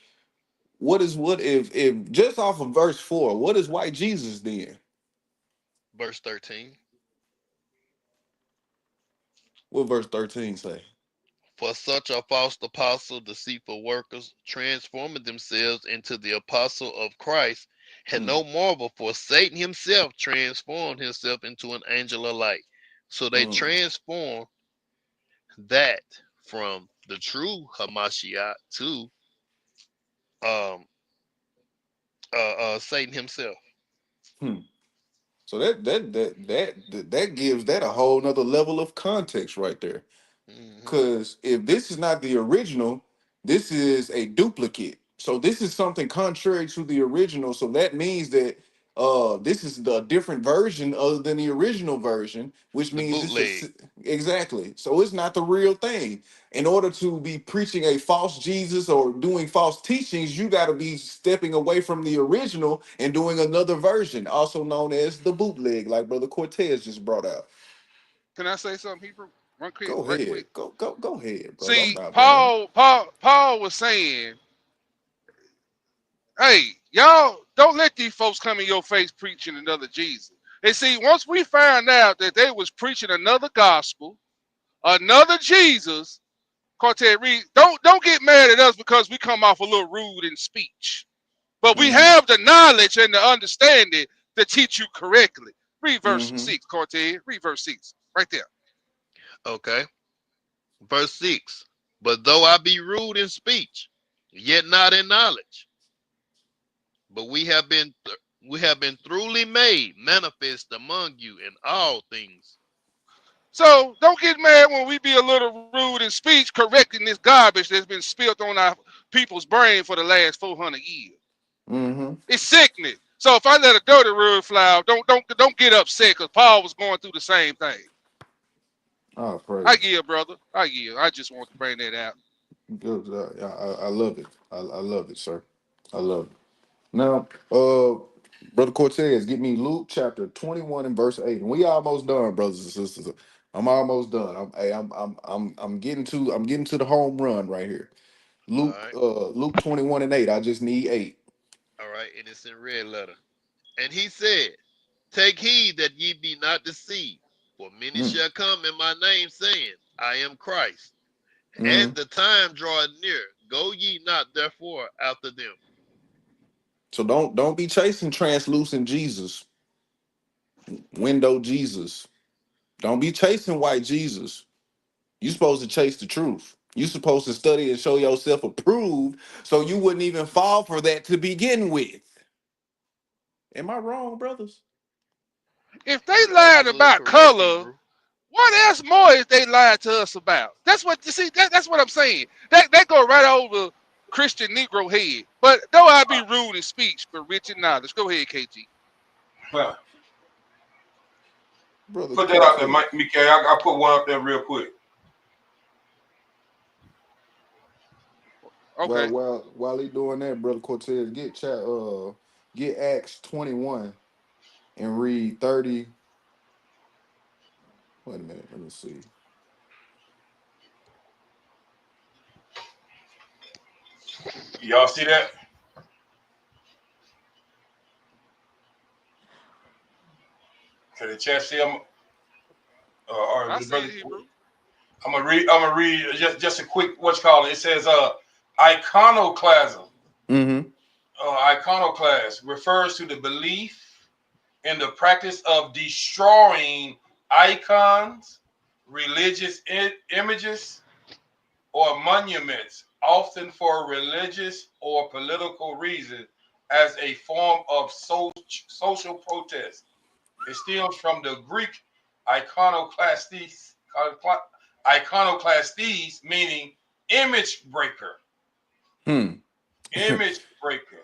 what if just off of verse 4, what is white Jesus then? Verse 13. What verse 13 say? For such are false apostles, deceitful workers, transforming themselves into the apostle of Christ, had Mm, no marvel, for Satan himself transformed himself into an angel of light. So they mm, transform that from the true Hamashiach to um Satan himself. hmm. So that gives that a whole nother level of context right there. Hmm. Because if this is not the original, this is a duplicate. So this is something contrary to the original. So that means that this is the different version other than the original version, which The means bootleg. exactly. So it's not the real thing. In order to be preaching a false Jesus or doing false teachings, you got to be stepping away from the original and doing another version, also known as the bootleg, like Brother Cortez just brought out. Can I say something, Hebrew? Run quick, Go right quick. ahead. Go ahead, brother. I'm See, not playing. Paul was saying, hey, y'all don't let these folks come in your face preaching another Jesus. And see, once we found out that they was preaching another gospel, another Jesus, Cortez Reed, don't get mad at us because we come off a little rude in speech. But we Mm-hmm. have the knowledge and the understanding to teach you correctly. Read verse Mm-hmm. 6, Cortez. Read verse 6. Right there. Okay. Verse 6. But though I be rude in speech, yet not in knowledge, but we have been truly made manifest among you in all things. So don't get mad when we be a little rude in speech correcting this garbage that's been spilled on our people's brain for the last 400 years. Mm-hmm. It's sickening. So if I let a dirty word fly out, don't get upset because Paul was going through the same thing. Oh, I praise. give, brother. I give. I just want to bring that out. Good. I love it. I love it, sir. I love it. Now, Brother Cortez, get me Luke chapter 21 and verse 8. And we almost done, brothers and sisters. I'm almost done. I'm getting to the home run right here. All Luke right. Luke 21 and 8. I just need 8. All right. And it's in red letter. And he said, take heed that ye be not deceived, for many Mm. shall come in my name, saying, I am Christ. Mm. And the time draweth near. Go ye not therefore after them. So don't be chasing translucent Jesus, window Jesus. Don't be chasing white Jesus. You're supposed to chase the truth. You're supposed to study and show yourself approved so you wouldn't even fall for that to begin with. Am I wrong, brothers? If they You're lied absolutely about correct, color, Hebrew. what else more is they lied to us about? That's what you see. That's what I'm saying. That go right over Christian Negro head. But though I be rude in speech, but rich in knowledge. Go ahead, KG. Huh. Brother Put that out there, Cortez. Mike, Mickey. I put one up there real quick. Well, Okay. while he doing that, Brother Cortez, get Acts 21 and read 30. Wait a minute, let me see. Y'all see that? Can the chat see them? Or I the see brother? it, Hebrew. I'm gonna read. I'm gonna read just a quick what's called. It says iconoclasm. Mm-hmm. Iconoclast refers to the belief in the practice of destroying icons, religious images, or monuments, often for religious or political reasons, as a form of social protest. It stems from the Greek iconoclastes, iconoclastes meaning image breaker. Hmm. Image breaker.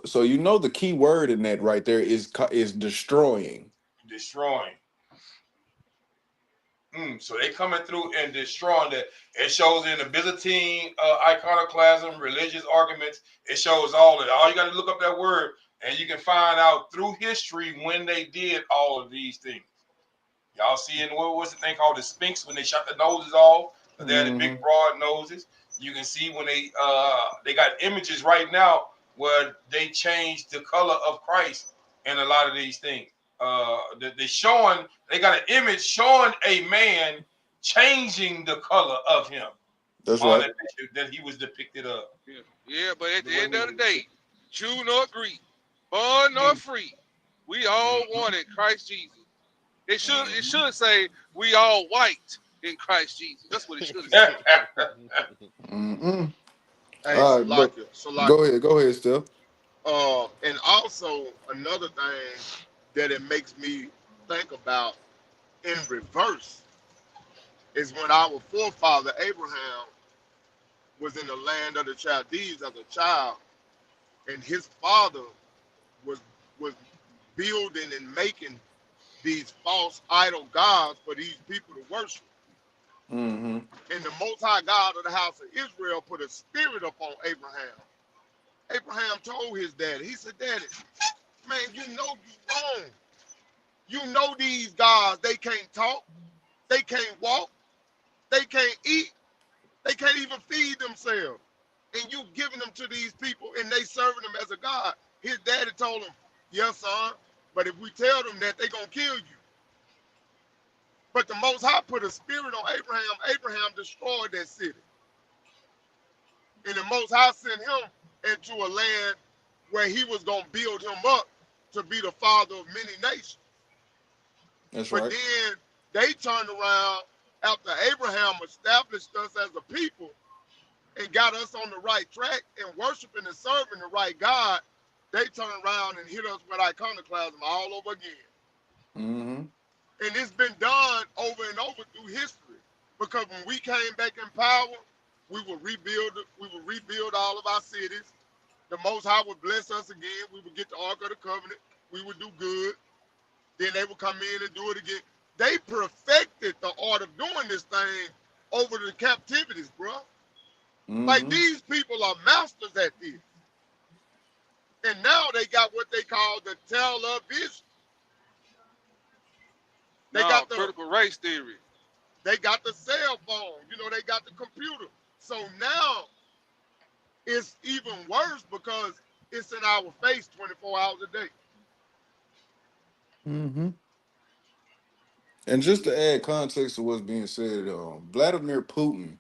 So you know the key word in that right there is destroying. Destroying. So they coming through and destroying that. It shows in the Byzantine iconoclasm, religious arguments. It shows all of it. All you got to look up that word, and you can find out through history when they did all of these things. Y'all see in what's the thing called the Sphinx when they shot the noses off? They had the big Mm-hmm. broad noses. You can see when they got images right now where they changed the color of Christ in a lot of these things. They showing they got an image showing a man changing the color of him That's on right. the picture that he was depicted of. Yeah, yeah, but at The the way end we of the do. day, Jew nor Greek, bond nor Mm, free, we all mm, one in Christ Jesus. It mm, should say we all white in Christ Jesus. That's what it should have said. mm. Mm-mm. Hey, All right, but Salakia, go ahead, Steph. And also another thing that it makes me think about in reverse is when our forefather Abraham was in the land of the Chaldees as a child, and his father was was building and making these false idol gods for these people to worship. Mm-hmm. And the Most High God of the house of Israel put a spirit upon Abraham. Abraham told his daddy, he said, Daddy, man, you know you wrong. You know these gods, they can't talk, they can't walk, they can't eat, they can't even feed themselves. And you giving them to these people and they serving them as a god. His daddy told him, yes, son, but if we tell them that, they going to kill you. But the Most High put a spirit on Abraham. Abraham destroyed that city. And the Most High sent him into a land where he was going to build him up to be the father of many nations. That's But right. then they turned around after Abraham established us as a people and got us on the right track and worshiping and serving the right God. They turned around and hit us with iconoclasm all over again. Mm-hmm. And it's been done over and over through history. Because when we came back in power, we would rebuild all of our cities. The Most High would bless us again. We would get the Ark of the Covenant. We would do good. Then they would come in and do it again. They perfected the art of doing this thing over the captivities, bro. Like Mm-hmm. these people are masters at this. And now they got what they call the television. They No, got the critical race theory. they got the cell phone. They got the computer. So now it's even worse because it's in our face 24 hours a day. Mm-hmm. And just to add context to what's being said, Vladimir Putin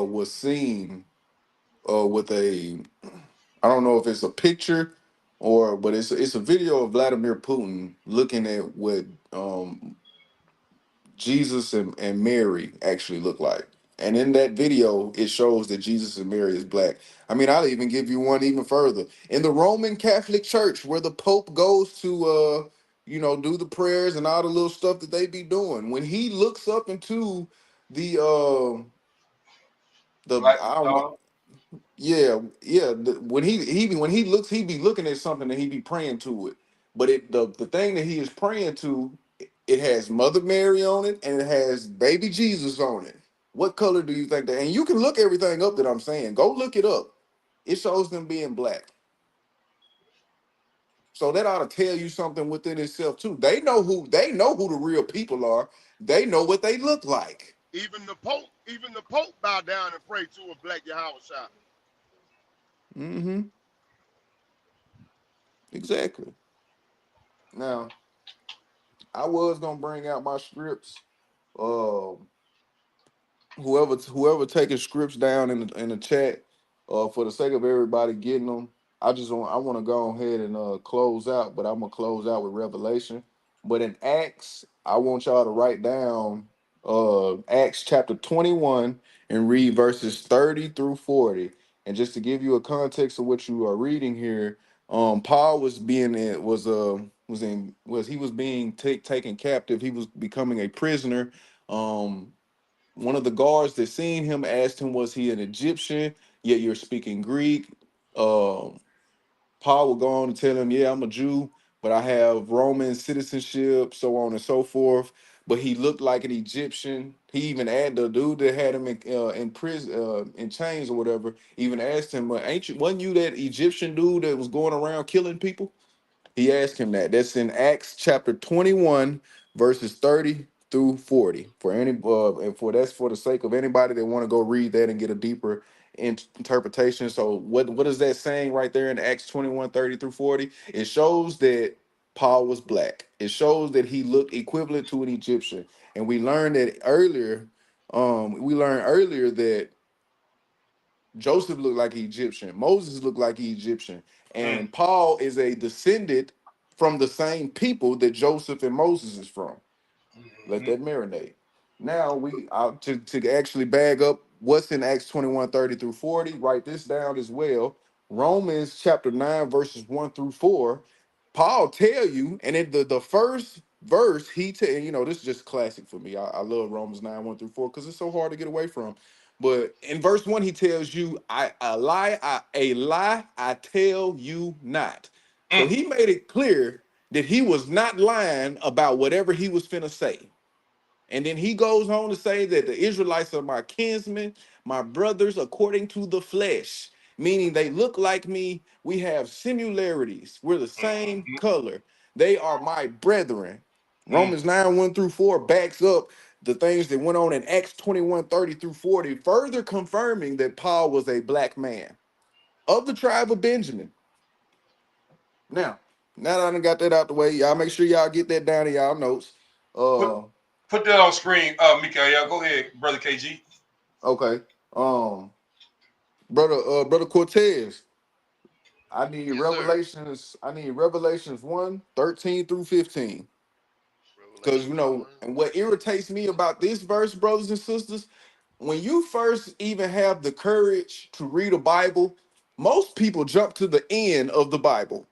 was seen with a, I don't know if it's a picture or, but it's a video of Vladimir Putin looking at what Jesus and Mary actually look like. And in that video, it shows that Jesus and Mary is black. I mean, I'll even give you one even further. In the Roman Catholic Church, where the Pope goes to, do the prayers and all the little stuff that they be doing, when he looks up into the Black I don't know, Madonna. yeah, yeah. When he looks, he be looking at something and he be praying to it. But the thing that he is praying to, it has Mother Mary on it and it has baby Jesus on it. What color do you think that? And you can look everything up that I'm saying. Go look it up. It shows them being black. So that ought to tell you something within itself too. They know who the real people are. They know what they look like. Even the Pope bowed down and prayed to a black Yahweh shot. Mm-hmm. Exactly. Now, I was gonna bring out my scripts. Um, whoever taking scripts down in the chat, for the sake of everybody getting them, I want to go ahead and close out, but I'm gonna close out with Revelation. But in Acts, I want y'all to write down Acts chapter 21 and read verses 30 through 40. And just to give you a context of what you are reading here, Paul was being was he was being taken captive. He was becoming a prisoner. One of the guards that seen him asked him, "Was he an Egyptian? Yet you're speaking Greek." Um, Paul would go on to tell him, "Yeah, I'm a Jew, but I have Roman citizenship, so on and so forth." But he looked like an Egyptian. He even had the dude that had him in prison, in chains or whatever. Even asked him, "Well, ain't you? Wasn't you that Egyptian dude that was going around killing people?" He asked him that. That's in Acts chapter 21, verses 30 through 40. For any and for that's for the sake of anybody that want to go read that and get a deeper interpretation. So what is that saying right there in Acts 21, 30 through 40? It shows that Paul was black. It shows that he looked equivalent to an Egyptian. And we learned earlier that Joseph looked like an Egyptian. Moses looked like an Egyptian. Mm, And Paul is a descendant from the same people that Joseph and Moses is from. Let mhm, that marinate. Now to actually bag up what's in Acts 21, 30 through 40, write this down as well. Romans chapter 9, verses 1 through 4. Paul tell you, and in the first verse, he tell this is just classic for me. I love Romans 9, 1 through 4, because it's so hard to get away from. But in verse 1, he tells you, a lie I tell you not. So mm, he made it clear that he was not lying about whatever he was finna say. And then he goes on to say that the Israelites are my kinsmen, my brothers according to the flesh, meaning they look like me. We have similarities. We're the same mhm, color. They are my brethren. mm. Romans 9, 1 through 4 backs up the things that went on in Acts 21, 30 through 40, further confirming that Paul was a black man of the tribe of Benjamin. Now, now that I done got that out the way, y'all make sure y'all get that down in y'all notes. Put Uh, put that on screen, Mikael. Go ahead, brother KG. okay. Um, brother Cortez, Yes, sir. I need Revelations 1, 13 through 15. Because Revelations 1. and what irritates me about this verse, brothers and sisters, when you first even have the courage to read a Bible, most people jump to the end of the Bible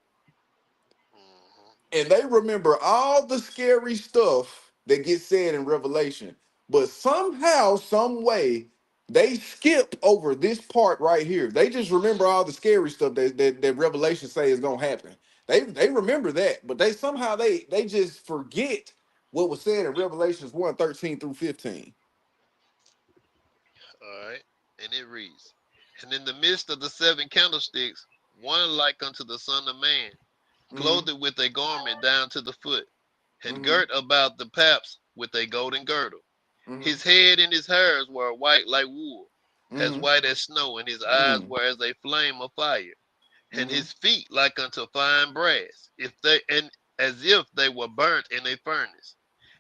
Mhm. and they remember all the scary stuff that gets said in Revelation. But somehow, some way, they skip over this part right here. They just remember all the scary stuff that Revelation say is gonna happen. They remember that, but they just forget what was said in Revelations 1, 13 through 15. All right. And it reads, and in the midst of the seven candlesticks, one like unto the Son of Man, Mm-hmm. clothed with a garment down to the foot, and Mm-hmm. girt about the paps with a golden girdle. Mm-hmm. His head and his hairs were white like wool, as Mm-hmm. white as snow, and his eyes Mm-hmm. were as a flame of fire, and Mm-hmm. his feet like unto fine brass, if they and as if they were burnt in a furnace,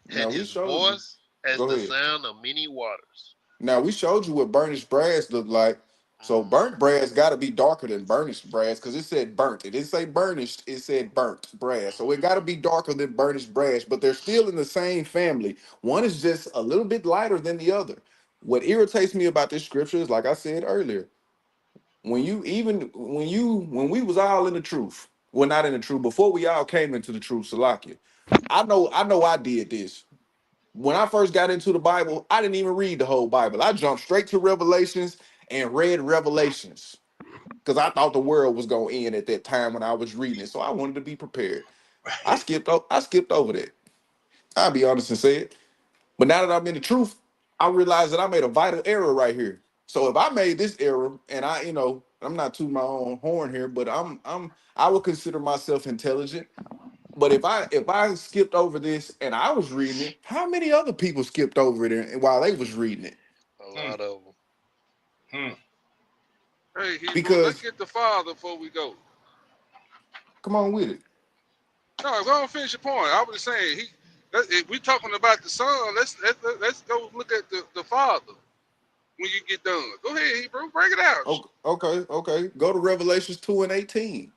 Now and we his showed you. voice as Go the ahead. sound of many waters. Now we showed you what burnished brass looked like. So Mhm. burnt brass got to be darker than burnished brass because it said burnt. It didn't say burnished. It said burnt brass. So it got to be darker than burnished brass. But they're still in the same family. One is just a little bit lighter than the other. What irritates me about this scripture is, like I said earlier, when we was all in the truth, well, not in the truth, before we all came into the truth, Salakia. I know I did this. When I first got into the Bible, I didn't even read the whole Bible. I jumped straight to Revelations and read Revelations because I thought the world was gonna end at that time when I was reading it. So I wanted to be prepared. I skipped over that. I'll be honest and say it. But now that I'm in the truth, I realize that I made a vital error right here. So if I made this error, and I'm not tooting my own horn here, but I would consider myself intelligent. But if I skipped over this and I was reading it, how many other people skipped over it while they was reading it? A Mm, lot of them. mm. Hey, Hebrew, let's Because get the Father before we go. come on with it. No, go on, finish your point. I was just saying, If we talking about the son, let's go look at the father when you get done. Go ahead, Hebrew, break it out. Okay. Go to Revelations 2:18.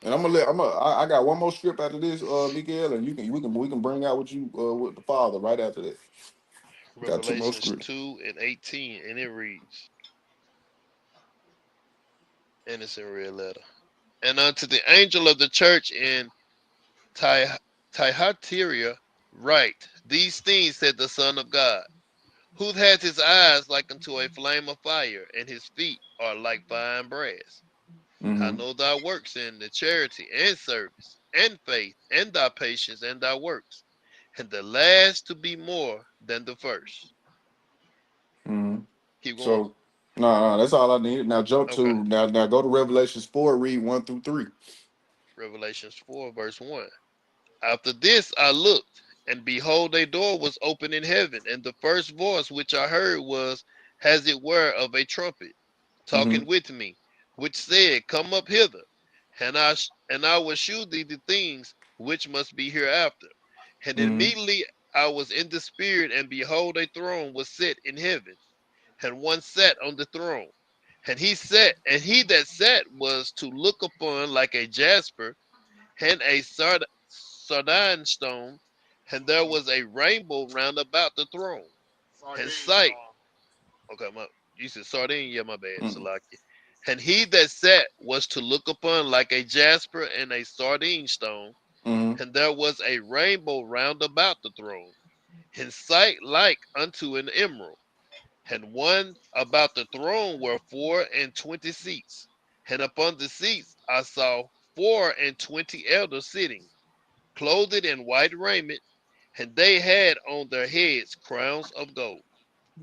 And I'm gonna let I got one more script after this, Miguel, and we can bring out what you with the father right after that. Got two more Revelations scripts. 2 and 18, and it reads, and it's in red letter. And unto the angel of the church in Thyatira write, these things said the Son of God, who hath his eyes like unto a flame of fire, and his feet are like fine brass. I Mm-hmm. know thy works in the charity and service, and faith, and thy patience, and thy works, and the last to be more than the first. Mm-hmm. Keep going. So no, that's all I needed. Now jump Okay. to now go to Revelations 4, read 1 through 3. Revelations 4, verse 1. After this I looked, and behold, a door was opened in heaven, and the first voice which I heard was, as it were, of a trumpet, Mm-hmm. talking with me, which said, come up hither, and I will shew thee the things which must be hereafter. And Mm-hmm. immediately I was in the spirit, and behold, a throne was set in heaven, and one sat on the throne. And he that sat was to look upon like a jasper and a sardine stone, and there was a rainbow round about the throne. And Sardine sight, Star. okay, you said sardine, yeah, my bad, Mm-hmm. Salaki. And he that sat was to look upon like a jasper and a sardine stone, Mm-hmm. and there was a rainbow round about the throne, in sight like unto an emerald. And one about the throne were 24 seats, and upon the seats I saw 24 elders sitting, clothed in white raiment, and they had on their heads crowns of gold.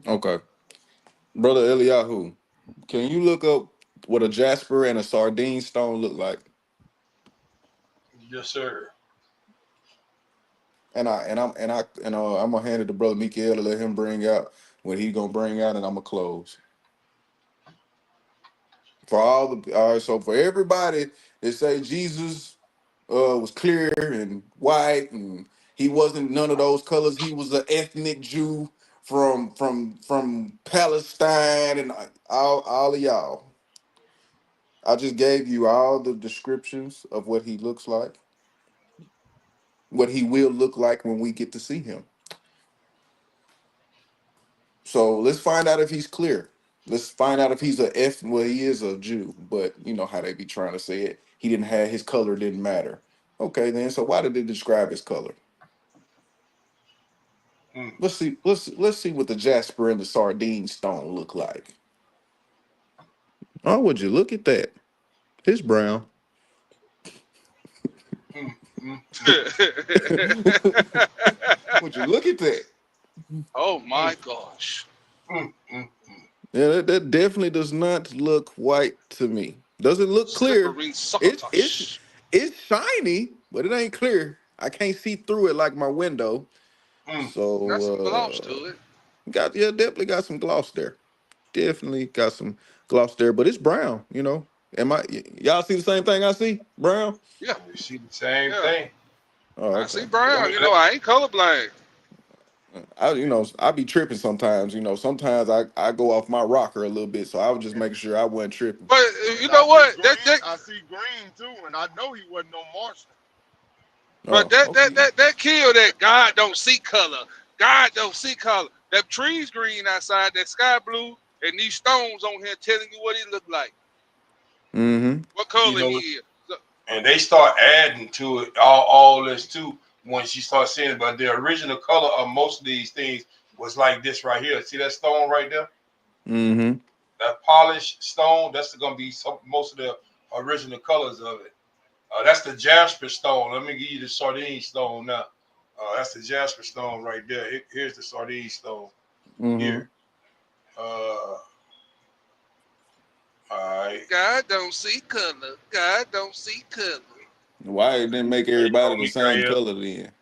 Okay. Brother Eliyahu, can you look up what a jasper and a sardine stone look like? Yes, sir. I'm gonna hand it to Brother Mikael to let him bring out what he gonna bring out, and I'm gonna close. All right, so for everybody that say Jesus was clear and white and he wasn't none of those colors, he was an ethnic Jew from Palestine and all of y'all. I just gave you all the descriptions of what he looks like, what he will look like when we get to see him. So let's find out if he's clear. Let's find out if he's a F. Well, he is a Jew, but you know how they be trying to say it. He didn't have his color didn't matter. Okay, then. So why did they describe his color? Mm, Let's see. Let's see what the jasper and the sardine stone look like. Oh, would you look at that? It's brown. mm, mm, mm, Would you look at that? Oh mm, my gosh. mm, mm. Yeah, that definitely does not look white to me. Does it look clear? Slippery It's it's succotash. it's shiny, but it ain't clear. I can't see through it like my window. Mm. Got some gloss So to it. definitely got some gloss there. Definitely got some gloss there, but it's brown. Y'all see the same thing I see? Brown. Yeah, You see the same yeah. thing. Oh, I okay. see Let brown. me You know, let, I ain't colorblind. I be tripping sometimes. Sometimes I go off my rocker a little bit, so I was just making sure I wasn't tripping. But you And I know see what? green. I see green too, and I know he wasn't no Martian. But Oh, okay. that kill that God don't see color. God don't see color. That trees green outside, that sky blue, and these stones on here telling you what he look like, Mm-hmm. what you color he know, is. So, and they start adding to it all this too once you start seeing it. But the original color of most of these things was like this right here. See that stone right there? Mm-hmm. That polished stone. That's gonna be most of the original colors of it. That's the jasper stone. Let me give you the sardine stone now. That's the jasper stone right there. Here's the sardine stone Mm-hmm. here. All right. God don't see color. God don't see color. Why it didn't make There you everybody go, the same Mikael. color then?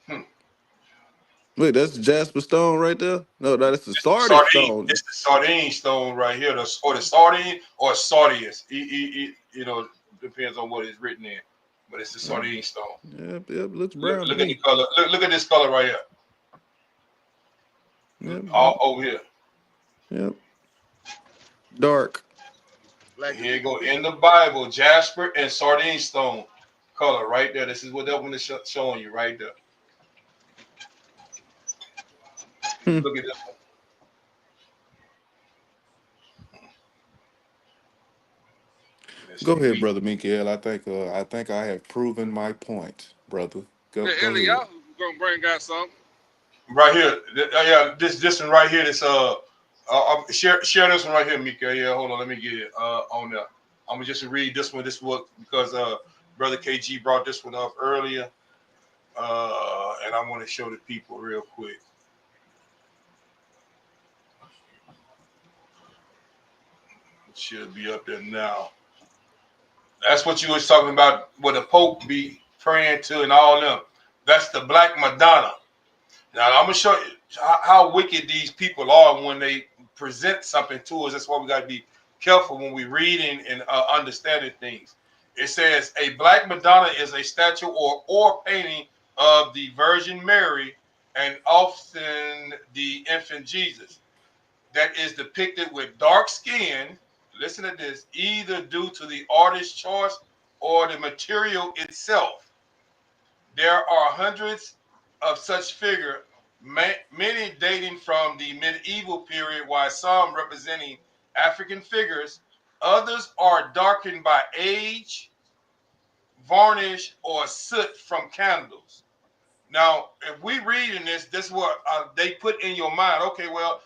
Hmm. Look, that's Jasper Stone right there. No, that's the It's the Sardis sardine. Stone. It's the sardine stone right here. Or the sardine or sardius. You know, depends on what is written in. but it's the Yep, sardine stone. yep, yep. Looks Look, brown to look at the me. color. Look at this color right here. Yep, All yep, over here. yep. Dark. Black as Here it you go can be. in the Bible, jasper and sardine stone color right there. This is what that one is showing you right there. Hmm. Look at this one. Let's Go see. ahead, brother Mikael. I think I have proven my point, brother. Yeah, Go ahead. Eliyahu gonna bring out something. Right here. Yeah, this one right here. This share this one right here, Mika. Yeah, hold on. Let me get it on there. I'm gonna just read this one. This one because brother KG brought this one up earlier, and I want to show the people real quick. It should be up there now. That's what you was talking about. What the Pope be praying to and all them. That's the Black Madonna. Now I'm gonna show you how wicked these people are when they present something to us. That's why we gotta be careful when we reading and understanding things. It says a Black Madonna is a statue or painting of the Virgin Mary and often the infant Jesus that is depicted with dark skin. Listen to this, either due to the artist's choice or the material itself. There are hundreds of such figures, many dating from the medieval period, while some representing African figures. Others are darkened by age, varnish, or soot from candles. Now, if we read in this is what they put in your mind. Okay, well,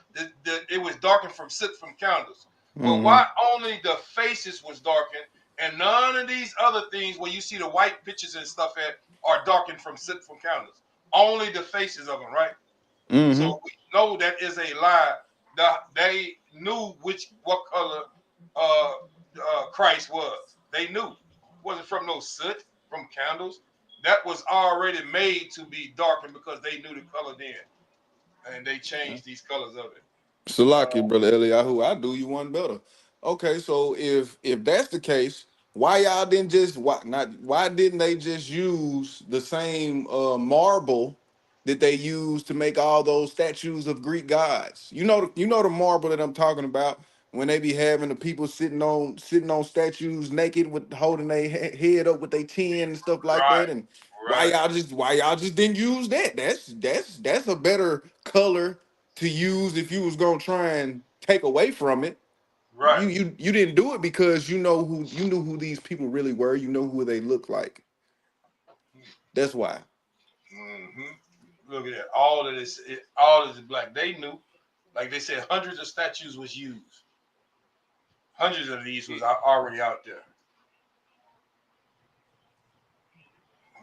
it was darkened from soot from candles. But Mm-hmm. why only the faces was darkened and none of these other things where you see the white pictures and stuff at are darkened from soot from candles? Only the faces of them, right? Mm-hmm. So we know that is a lie. They knew what color uh, Christ was. They knew. Wasn't from no soot, from candles. That was already made to be darkened because they knew the color then, and they changed these colors of it. Salaki, brother Eliyahu, I do you one better. Okay, so if that's the case, why didn't they just use the same marble that they used to make all those statues of Greek gods? You know the marble that I'm talking about when they be having the people sitting on statues naked with holding their head up with their chin and stuff like Right, that. And right, why y'all just didn't use that? That's a better color to use if you was gonna try and take away from it. right. You didn't do it because you knew who these people really were. You know who they look like. That's why. Look at that. All of this black. They knew, like they said, hundreds of statues was used. Hundreds of these was already out there.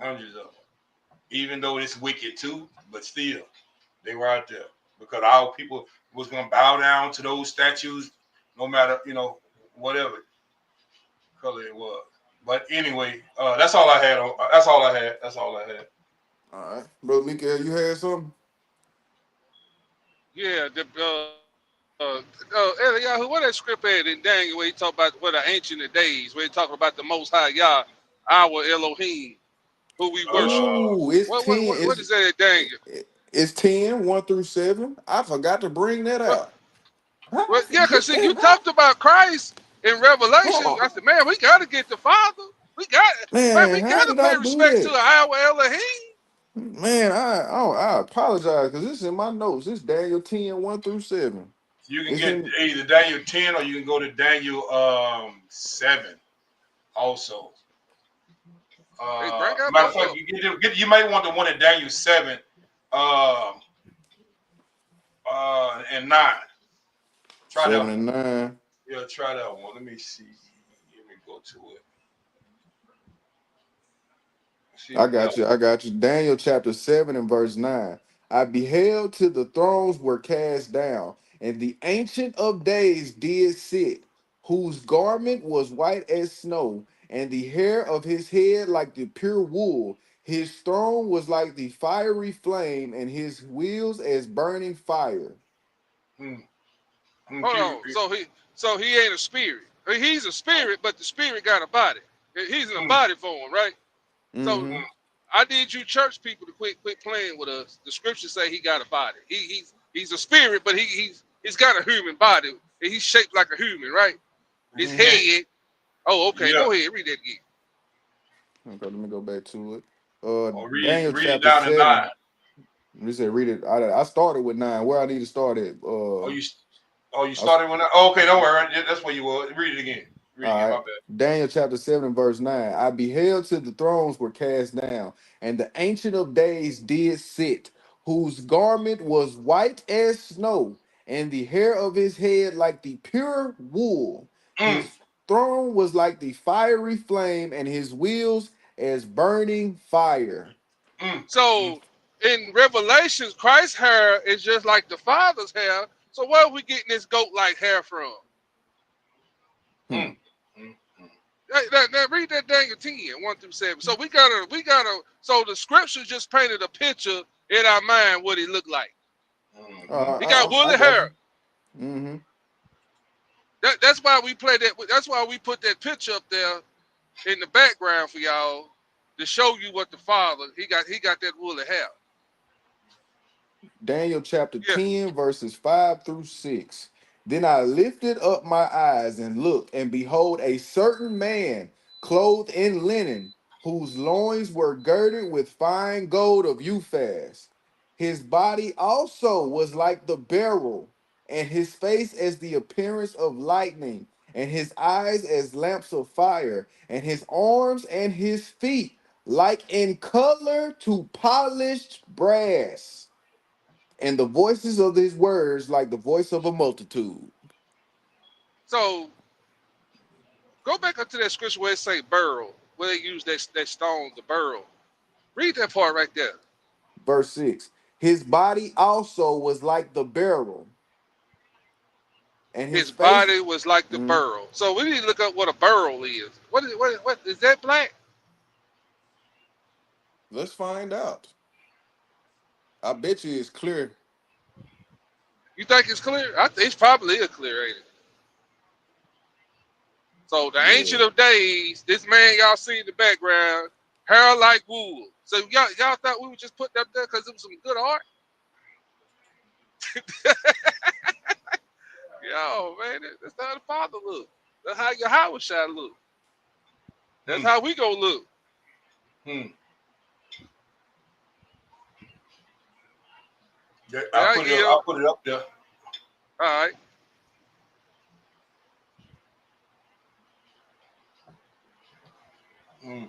Hundreds of them. Even though it's wicked too, but still, they were out there because our people was gonna bow down to those statues, no matter whatever color it was. But anyway, that's all I had. That's all I had. That's all I had. All right, bro, Mikael, you had something. Yeah, Eliyahu, what that script at in Daniel where he talk about what the ancient of days, where he talking about the Most High Yah, our Elohim, who we worship. Oh, it's ten. What is that at Daniel? It's 10, 1 through 7. I forgot to bring that Well, out. How I well, yeah, forget cause see, you that? talked about Christ in Revelation. I Oh, said, man, we got to get the Father. We man, how got to did I pay do respect to that? our Elohim. Man, I apologize because it's in my notes. It's Daniel 10, 1 through 7. You can It's get in either Daniel 10 or you can go to Daniel 7 also. Hey, bring out Matter of both fact, of them. you might want the one in Daniel 7 um, and 9. Try that 7 one. and 9. Yeah, try that one. Let me see. Let me go to it. See I if that got you. I got you. Daniel chapter 7 and verse 9. I beheld till the thrones were cast down, and the ancient of days did sit, whose garment was white as snow, and the hair of his head like the pure wool. His throne was like the fiery flame, and his wheels as burning fire. one. Hold on. So he ain't a spirit. I mean, he's a spirit, but the spirit got a body. He's in a body form, right? So Mm-hmm. I need you church people to quit playing with us. The scriptures say he got a body. He's a spirit, but he's got a human body. He's shaped like a human, right? His Mm-hmm. head. Oh, okay. Yeah. Go ahead, read that again. Okay, let me go back to it. Or Daniel read it chapter down to 9. 7. You said read it. I started with 9. Where I need to start at? Oh, you I, s- started when oh, okay, don't worry. That's where you were. Read it again. Read it all again, my right. bad. Daniel chapter 7 and verse 9. I beheld till the thrones were cast down, and the ancient of days did sit, whose garment was white as snow, and the hair of his head like the pure wool. Mm, His throne was like the fiery flame, and his wheels as burning fire. mm, mm, So in Revelations, Christ's hair is just like the Father's hair. So where are we getting this goat-like hair from? Hmm. mm, mm, mm. Read that Daniel 10, 1 through 7. So so the scriptures just painted a picture in our mind what he looked like. Mhm. He got I woolly got you. hair. Mm-hmm. That's why we play that. That's why we put that picture up there in the background for y'all to show you what the father he got that woolly hair. Daniel chapter Yeah, 10, verses 5 through 6. Then I lifted up my eyes and looked, and behold, a certain man clothed in linen, whose loins were girded with fine gold of Uphaz. His body also was like the beryl, and his face as the appearance of lightning, and his eyes as lamps of fire, and his arms and his feet like in color to polished brass, and the voices of his words like the voice of a multitude. so go back up to that scripture where it say burrow, where they use that stone to burrow. Read that part right there. Verse 6. His body also was like the beryl, and his His face. body was like the Mhm. burrow. So we need to look up what a burrow is. What is that black? Let's find out. I bet you it's clear. You think it's clear? I think it's probably is clear, ain't it? So the Yeah. ancient of days, this man y'all see in the background, hair like wool. So y'all thought we would just put that up there because it was some good art? Yo, man, that's how the father look. That's how your Howard shot look. That's Mm, how we gonna look. mm. Yeah, Yeah, I I give. put it up there. All right. Mm.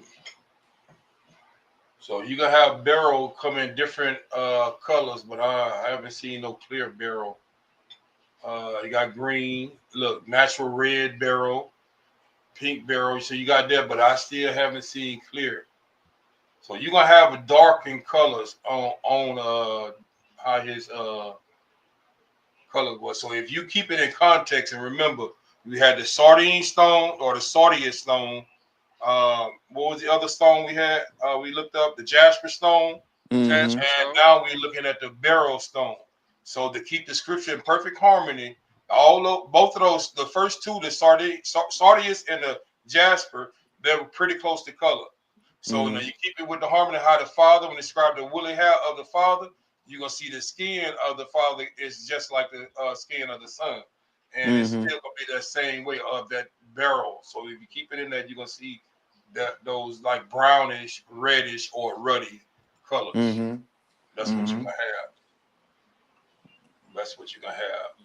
So you gonna have barrel come in different colors, but I haven't seen no clear barrel. You got green, look, natural red barrel, pink barrel. So you got that, but I still haven't seen clear. So you're gonna have a darkened colors on how his color was. So if you keep it in context and remember, we had the sardine stone or the sardius stone. What was the other stone we had? We looked up the jasper stone, Mm-hmm. Jasper and Stone. now we're looking at the beryl stone. So to keep the scripture in perfect harmony, all of both of those, the first two, the sardius and the jasper, they were pretty close to color. So now Mm-hmm. you keep it with the harmony how the father, when describe the woolly hair of the father, you're gonna see the skin of the father is just like the skin of the son, and it's Mm-hmm. still gonna be that same way of that barrel. So if you keep it in there, you're gonna see that those like brownish, reddish, or ruddy colors. Mm-hmm. That's what you're Mm-hmm. gonna have. That's what you're gonna have.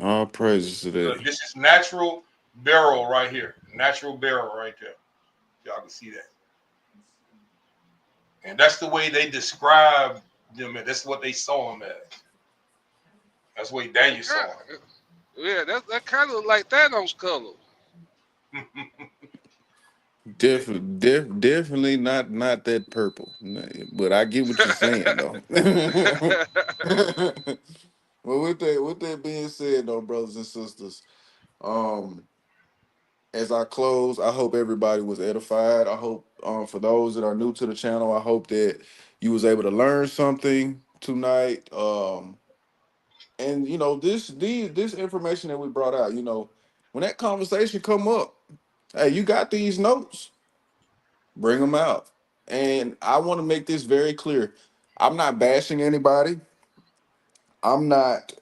All praises to that. Look, this is natural barrel right here. Natural barrel right there. Y'all can see that. And that's the way they describe them. That's what they saw him as. That's the way Daniel saw Yeah, that kind of look like Thanos color. him. Definitely not that purple. But I get what you're saying though. Well, with that being said, though, brothers and sisters, um, as I close, I hope everybody was edified. I hope, for those that are new to the channel, I hope that you was able to learn something tonight. And this information that we brought out, when that conversation come up, hey, you got these notes. Bring them out. And I want to make this very clear. I'm not bashing anybody. I'm not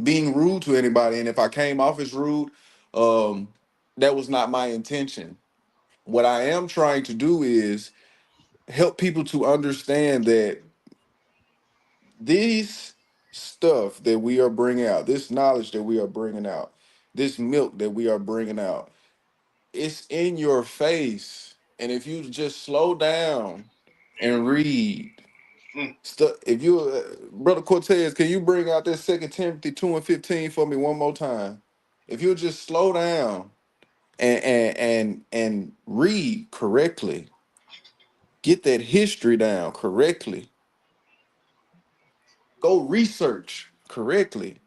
being rude to anybody. And if I came off as rude, um, that was not my intention. What I am trying to do is help people to understand that these stuff that we are bringing out, this knowledge that we are bringing out, this milk that we are bringing out, it's in your face. And if you just slow down and read Mm. stuff, if you, brother Cortez, can you bring out this Second Timothy 2:15 for me one more time? If you just slow down and read correctly, get that history down correctly, go research correctly,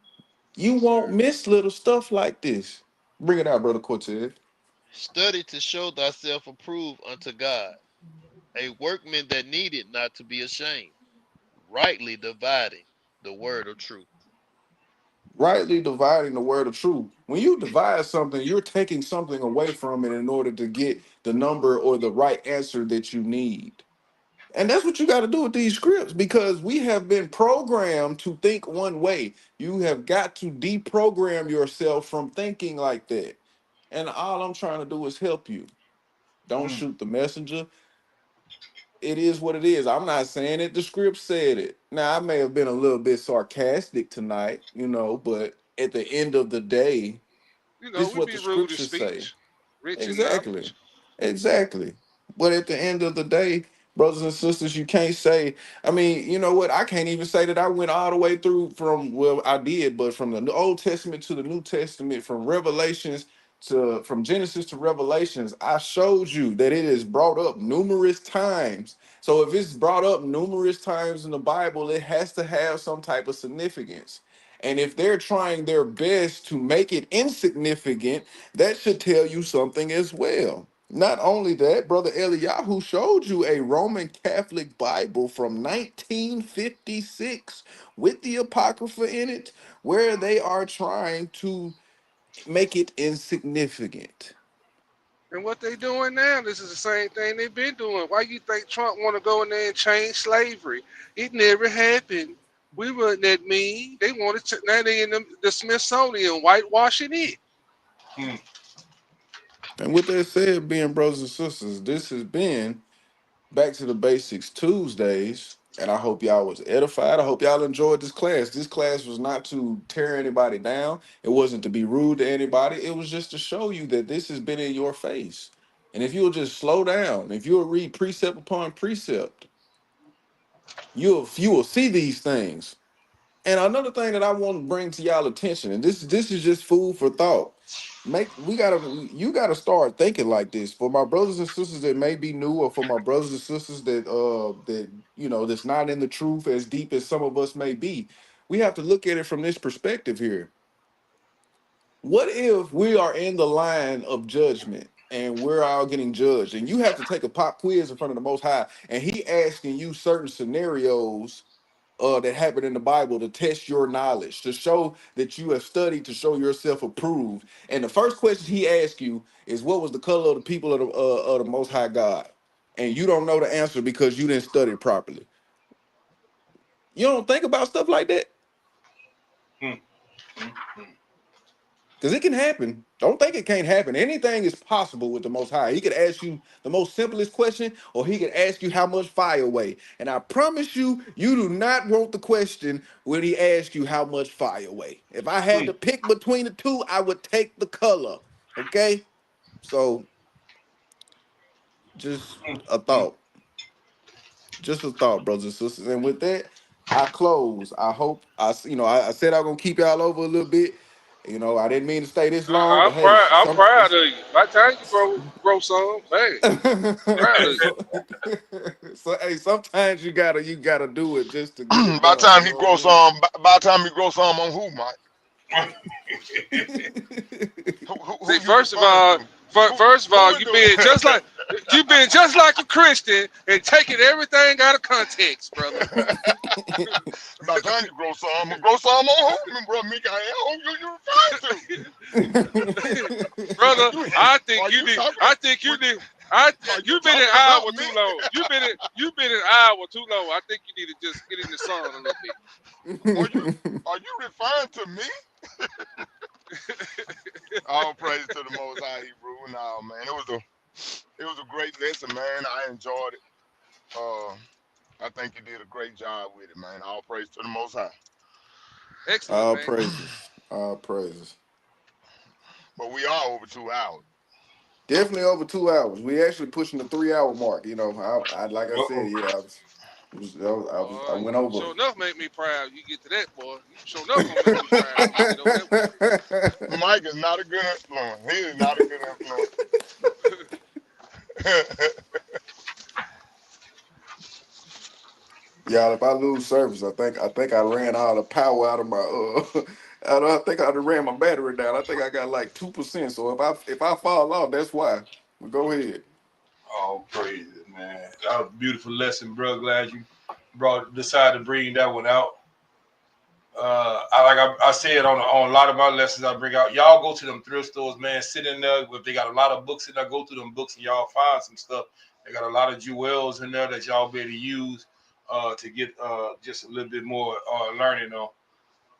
you Yes, won't sir. miss little stuff like this. Bring it out, brother Cortez. Study to show thyself approved unto God, a workman that needed not to be ashamed, rightly dividing the word of truth. Rightly dividing the word of truth. When you divide something, you're taking something away from it in order to get the number or the right answer that you need. And that's what you got to do with these scripts because we have been programmed to think one way. You have got to deprogram yourself from thinking like that. And all I'm trying to do is help you. Don't Mm. shoot the messenger. It is what it is. I'm not saying it. The script said it. Now, I may have been a little bit sarcastic tonight, but at the end of the day, You know, this is we what be the rude in scriptures say. speech, rich in Exactly. knowledge. Exactly. But at the end of the day, brothers and sisters, you can't say, I mean, you know what? I can't even say that I went all the way through from, well, I did, but from the Old Testament to the New Testament, from Genesis to Revelations, I showed you that it is brought up numerous times. So if it's brought up numerous times in the Bible, it has to have some type of significance. And if they're trying their best to make it insignificant, that should tell you something as well. Not only that, Brother Eliyahu showed you a Roman Catholic Bible from 1956 with the Apocrypha in it, where they are trying to make it insignificant. And what they doing now, this is the same thing they've been doing. Why you think Trump want to go in there and change slavery? It never happened. We weren't that mean. They wanted to, now they in the Smithsonian whitewashing it. Mm. And with that said, being brothers and sisters, this has been Back to the Basics Tuesdays, and I hope y'all was edified. I hope y'all enjoyed this class. This class was not to tear anybody down. It wasn't to be rude to anybody. It was just to show you that this has been in your face. And if you'll just slow down, if you'll read precept upon precept, you will see these things. And another thing that I want to bring to y'all attention, and this is just food for thought. You gotta start thinking like this. For my brothers and sisters that may be new, or for my brothers and sisters that's not in the truth as deep as some of us may be, we have to look at it from this perspective here. What if we are in the line of judgment and we're all getting judged, and you have to take a pop quiz in front of the Most High, and He asking you certain scenarios that happened in the Bible to test your knowledge, to show that you have studied, to show yourself approved. And the first question he asks you is, "What was the color of the people of the Most High God?" And you don't know the answer because you didn't study it properly. You don't think about stuff like that Mm. Mm. Mm. because it can happen. Don't think it can't happen. Anything is possible with the Most High. He could ask you the most simplest question, or he could ask you how much fire weigh. And I promise you, you do not want the question when he asks you how much fire weigh. If I had Mm. to pick between the two, I would take the color. Okay, so just Mm. a Mm. thought, just a thought, brothers and sisters. And with that, I close. I hope I said I'm gonna keep y'all over a little bit. I didn't mean to stay this long, but I'm hey, proud. I'm proud of you. By the time you grow some, hey, proud of you. so, so hey, sometimes you gotta do it just to get it By the done. time You he know what I grows mean? some, by the time he grows some on who, Mike? Who See, you referring to? first of Who all, is the you being just like a Christian and taking everything out of context, brother. by the time you grow some on who, bro? Mikael, who you referring to? Brother, You I are think you you need. talking? I think you Would, need. Are you You've been an talking hour about me? too long. You've been an hour too long. I think you need to just get in the sun a little Are you referring to me? All praise to the Most High Hebrew. Nah, man, it was a great lesson, man. I enjoyed it. I think you did a great job with it, man. All praise to the Most High. Excellent, All man. praises. All praises. But we are over 2 hours. Definitely over 2 hours. We actually pushing the 3 hour mark. You know, I like I said, Uh-oh. yeah, I Boy, went you over. sure enough make me proud. You get to that, boy. You sure enough gonna make me proud when you get over that way. Mike is not a good influence. He is not a good influence. Y'all, if I lose service, I think I ran all the power out of my I think I done ran my battery down. I think I got like 2%. So if I fall off, that's why. But go ahead. All praises, man. That was a beautiful lesson, bro. Glad you decided to bring that one out. I said on a lot of my lessons I bring out, y'all go to them thrift stores, man. Sit in there. If they got a lot of books in there, go through them books and y'all find some stuff. They got a lot of jewels in there that y'all be able to use to get just a little bit more learning on.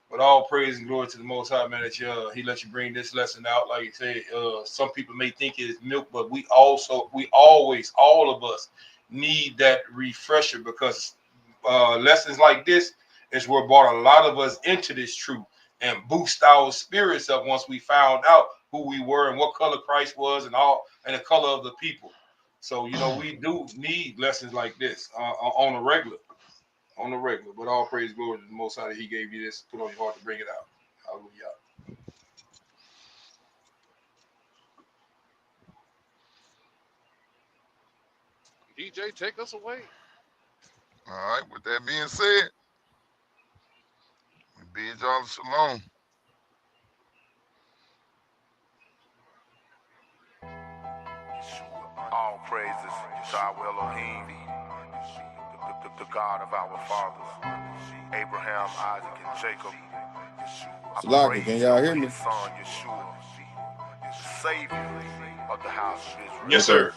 But all praise and glory to the Most High, man, that He let you bring this lesson out. Like you said, some people may think it's milk, but we always, all of us need that refresher because lessons like this is what brought a lot of us into this truth and boost our spirits up once we found out who we were and what color Christ was and the color of the people. So, we do need lessons like this on a regular. But all praise glory to the Most High that He gave you this, put on your heart to bring it out. Hallelujah. DJ, take us away. All right, with that being said, we bid y'all shalom. All praises to our Elohim, the God of our fathers, Abraham, Isaac, and Jacob. I Salaki, can y'all hear me? his son, Yeshua, the Savior of the house of Israel. Yes, sir.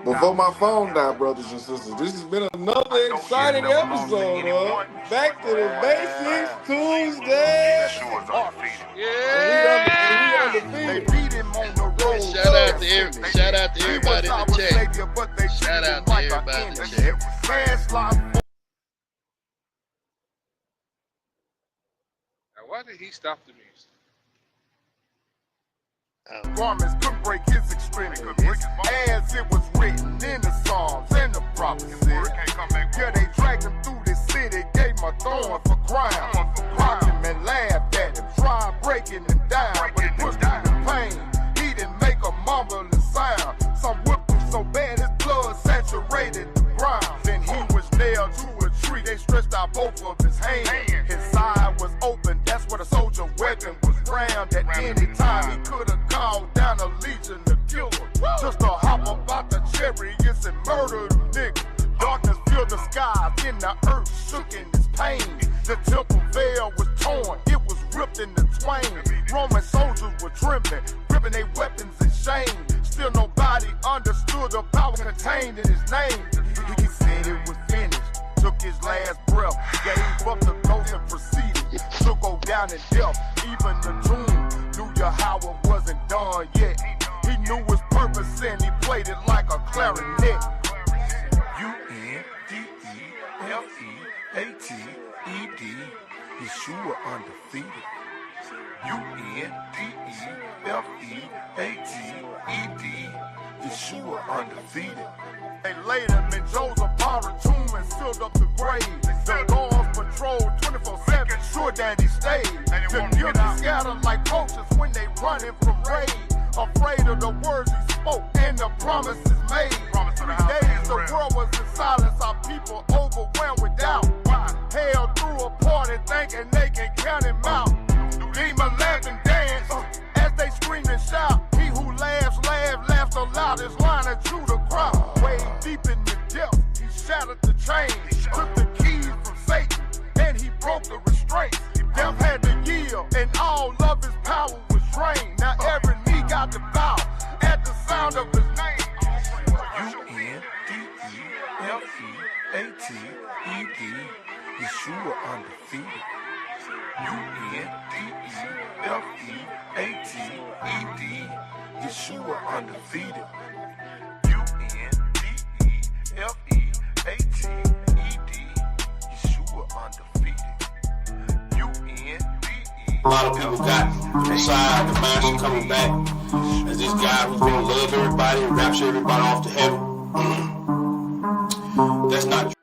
Before my phone died, brothers and sisters, this has been another exciting episode of Back to the Basics Tuesday. Yeshua's undefeated. And we Yeah. undefeated. They beat him on the road. Shout out to everybody in the chat. Shout out to everybody in the chat. Now, why did he stop the music? Garments could break his extremities, as it was written in the Psalms and the prophecies. Yeah, they dragged him through the city, gave him a thorn for crime, mocked him and laughed at him, tried breaking him down, but he pushed him in pain. He didn't make a mumbling sound. Some whipped him so bad his blood saturated the ground. Then he was nailed to a tree. They stretched out both of his hands. His side was open. That's where the soldier weapon was rammed. At any time he could have called down a legion to kill him. Just to hop about the chariots and murder them niggas. Darkness filled the skies, then the earth shook in its pain. The temple veil was torn, it was ripped into twain. Roman soldiers were trembling, gripping their weapons in shame. Still nobody understood the power contained in his name. He said it was finished, took his last breath, gave up the ghost and proceeded to go down in death. Even the tomb knew Yahweh wasn't done yet. He knew his purpose and he played it like a clarinet. U-N-D-E-F-E-A-T-E-D, Yeshua undefeated. U-N-D-E-F-E-A-T-E-D, Yeshua undefeated. They laid him in Joseph Barber's tomb and sealed up the grave. The guards patrolled 24/7, sure that he stayed. The guilty scattered like poachers when they running from raid. Afraid of the words he spoke and the promises made. 3 days the world was in silence, our people overwhelmed with doubt. Hell threw a party thinking they can count him out. Demon laughed and danced as they screamed and shout. He who laughs the loudest, lining through the crowd. Way deep in the depths, he shattered the chains, took the keys from Satan, and he broke the restraints. Death had to yield, and all of his power was drained. Now every knee got to bow at the sound of his name. undefeated. U-N-D-E-F-E-A-T-E-D. Yeshua undefeated. U-N-D-E-F-E-A-T-E-D. Yeshua undefeated. U-N-D-E. A lot of people got inside the mindset coming back as this guy who's going to love everybody and rapture everybody off to heaven. That's not true.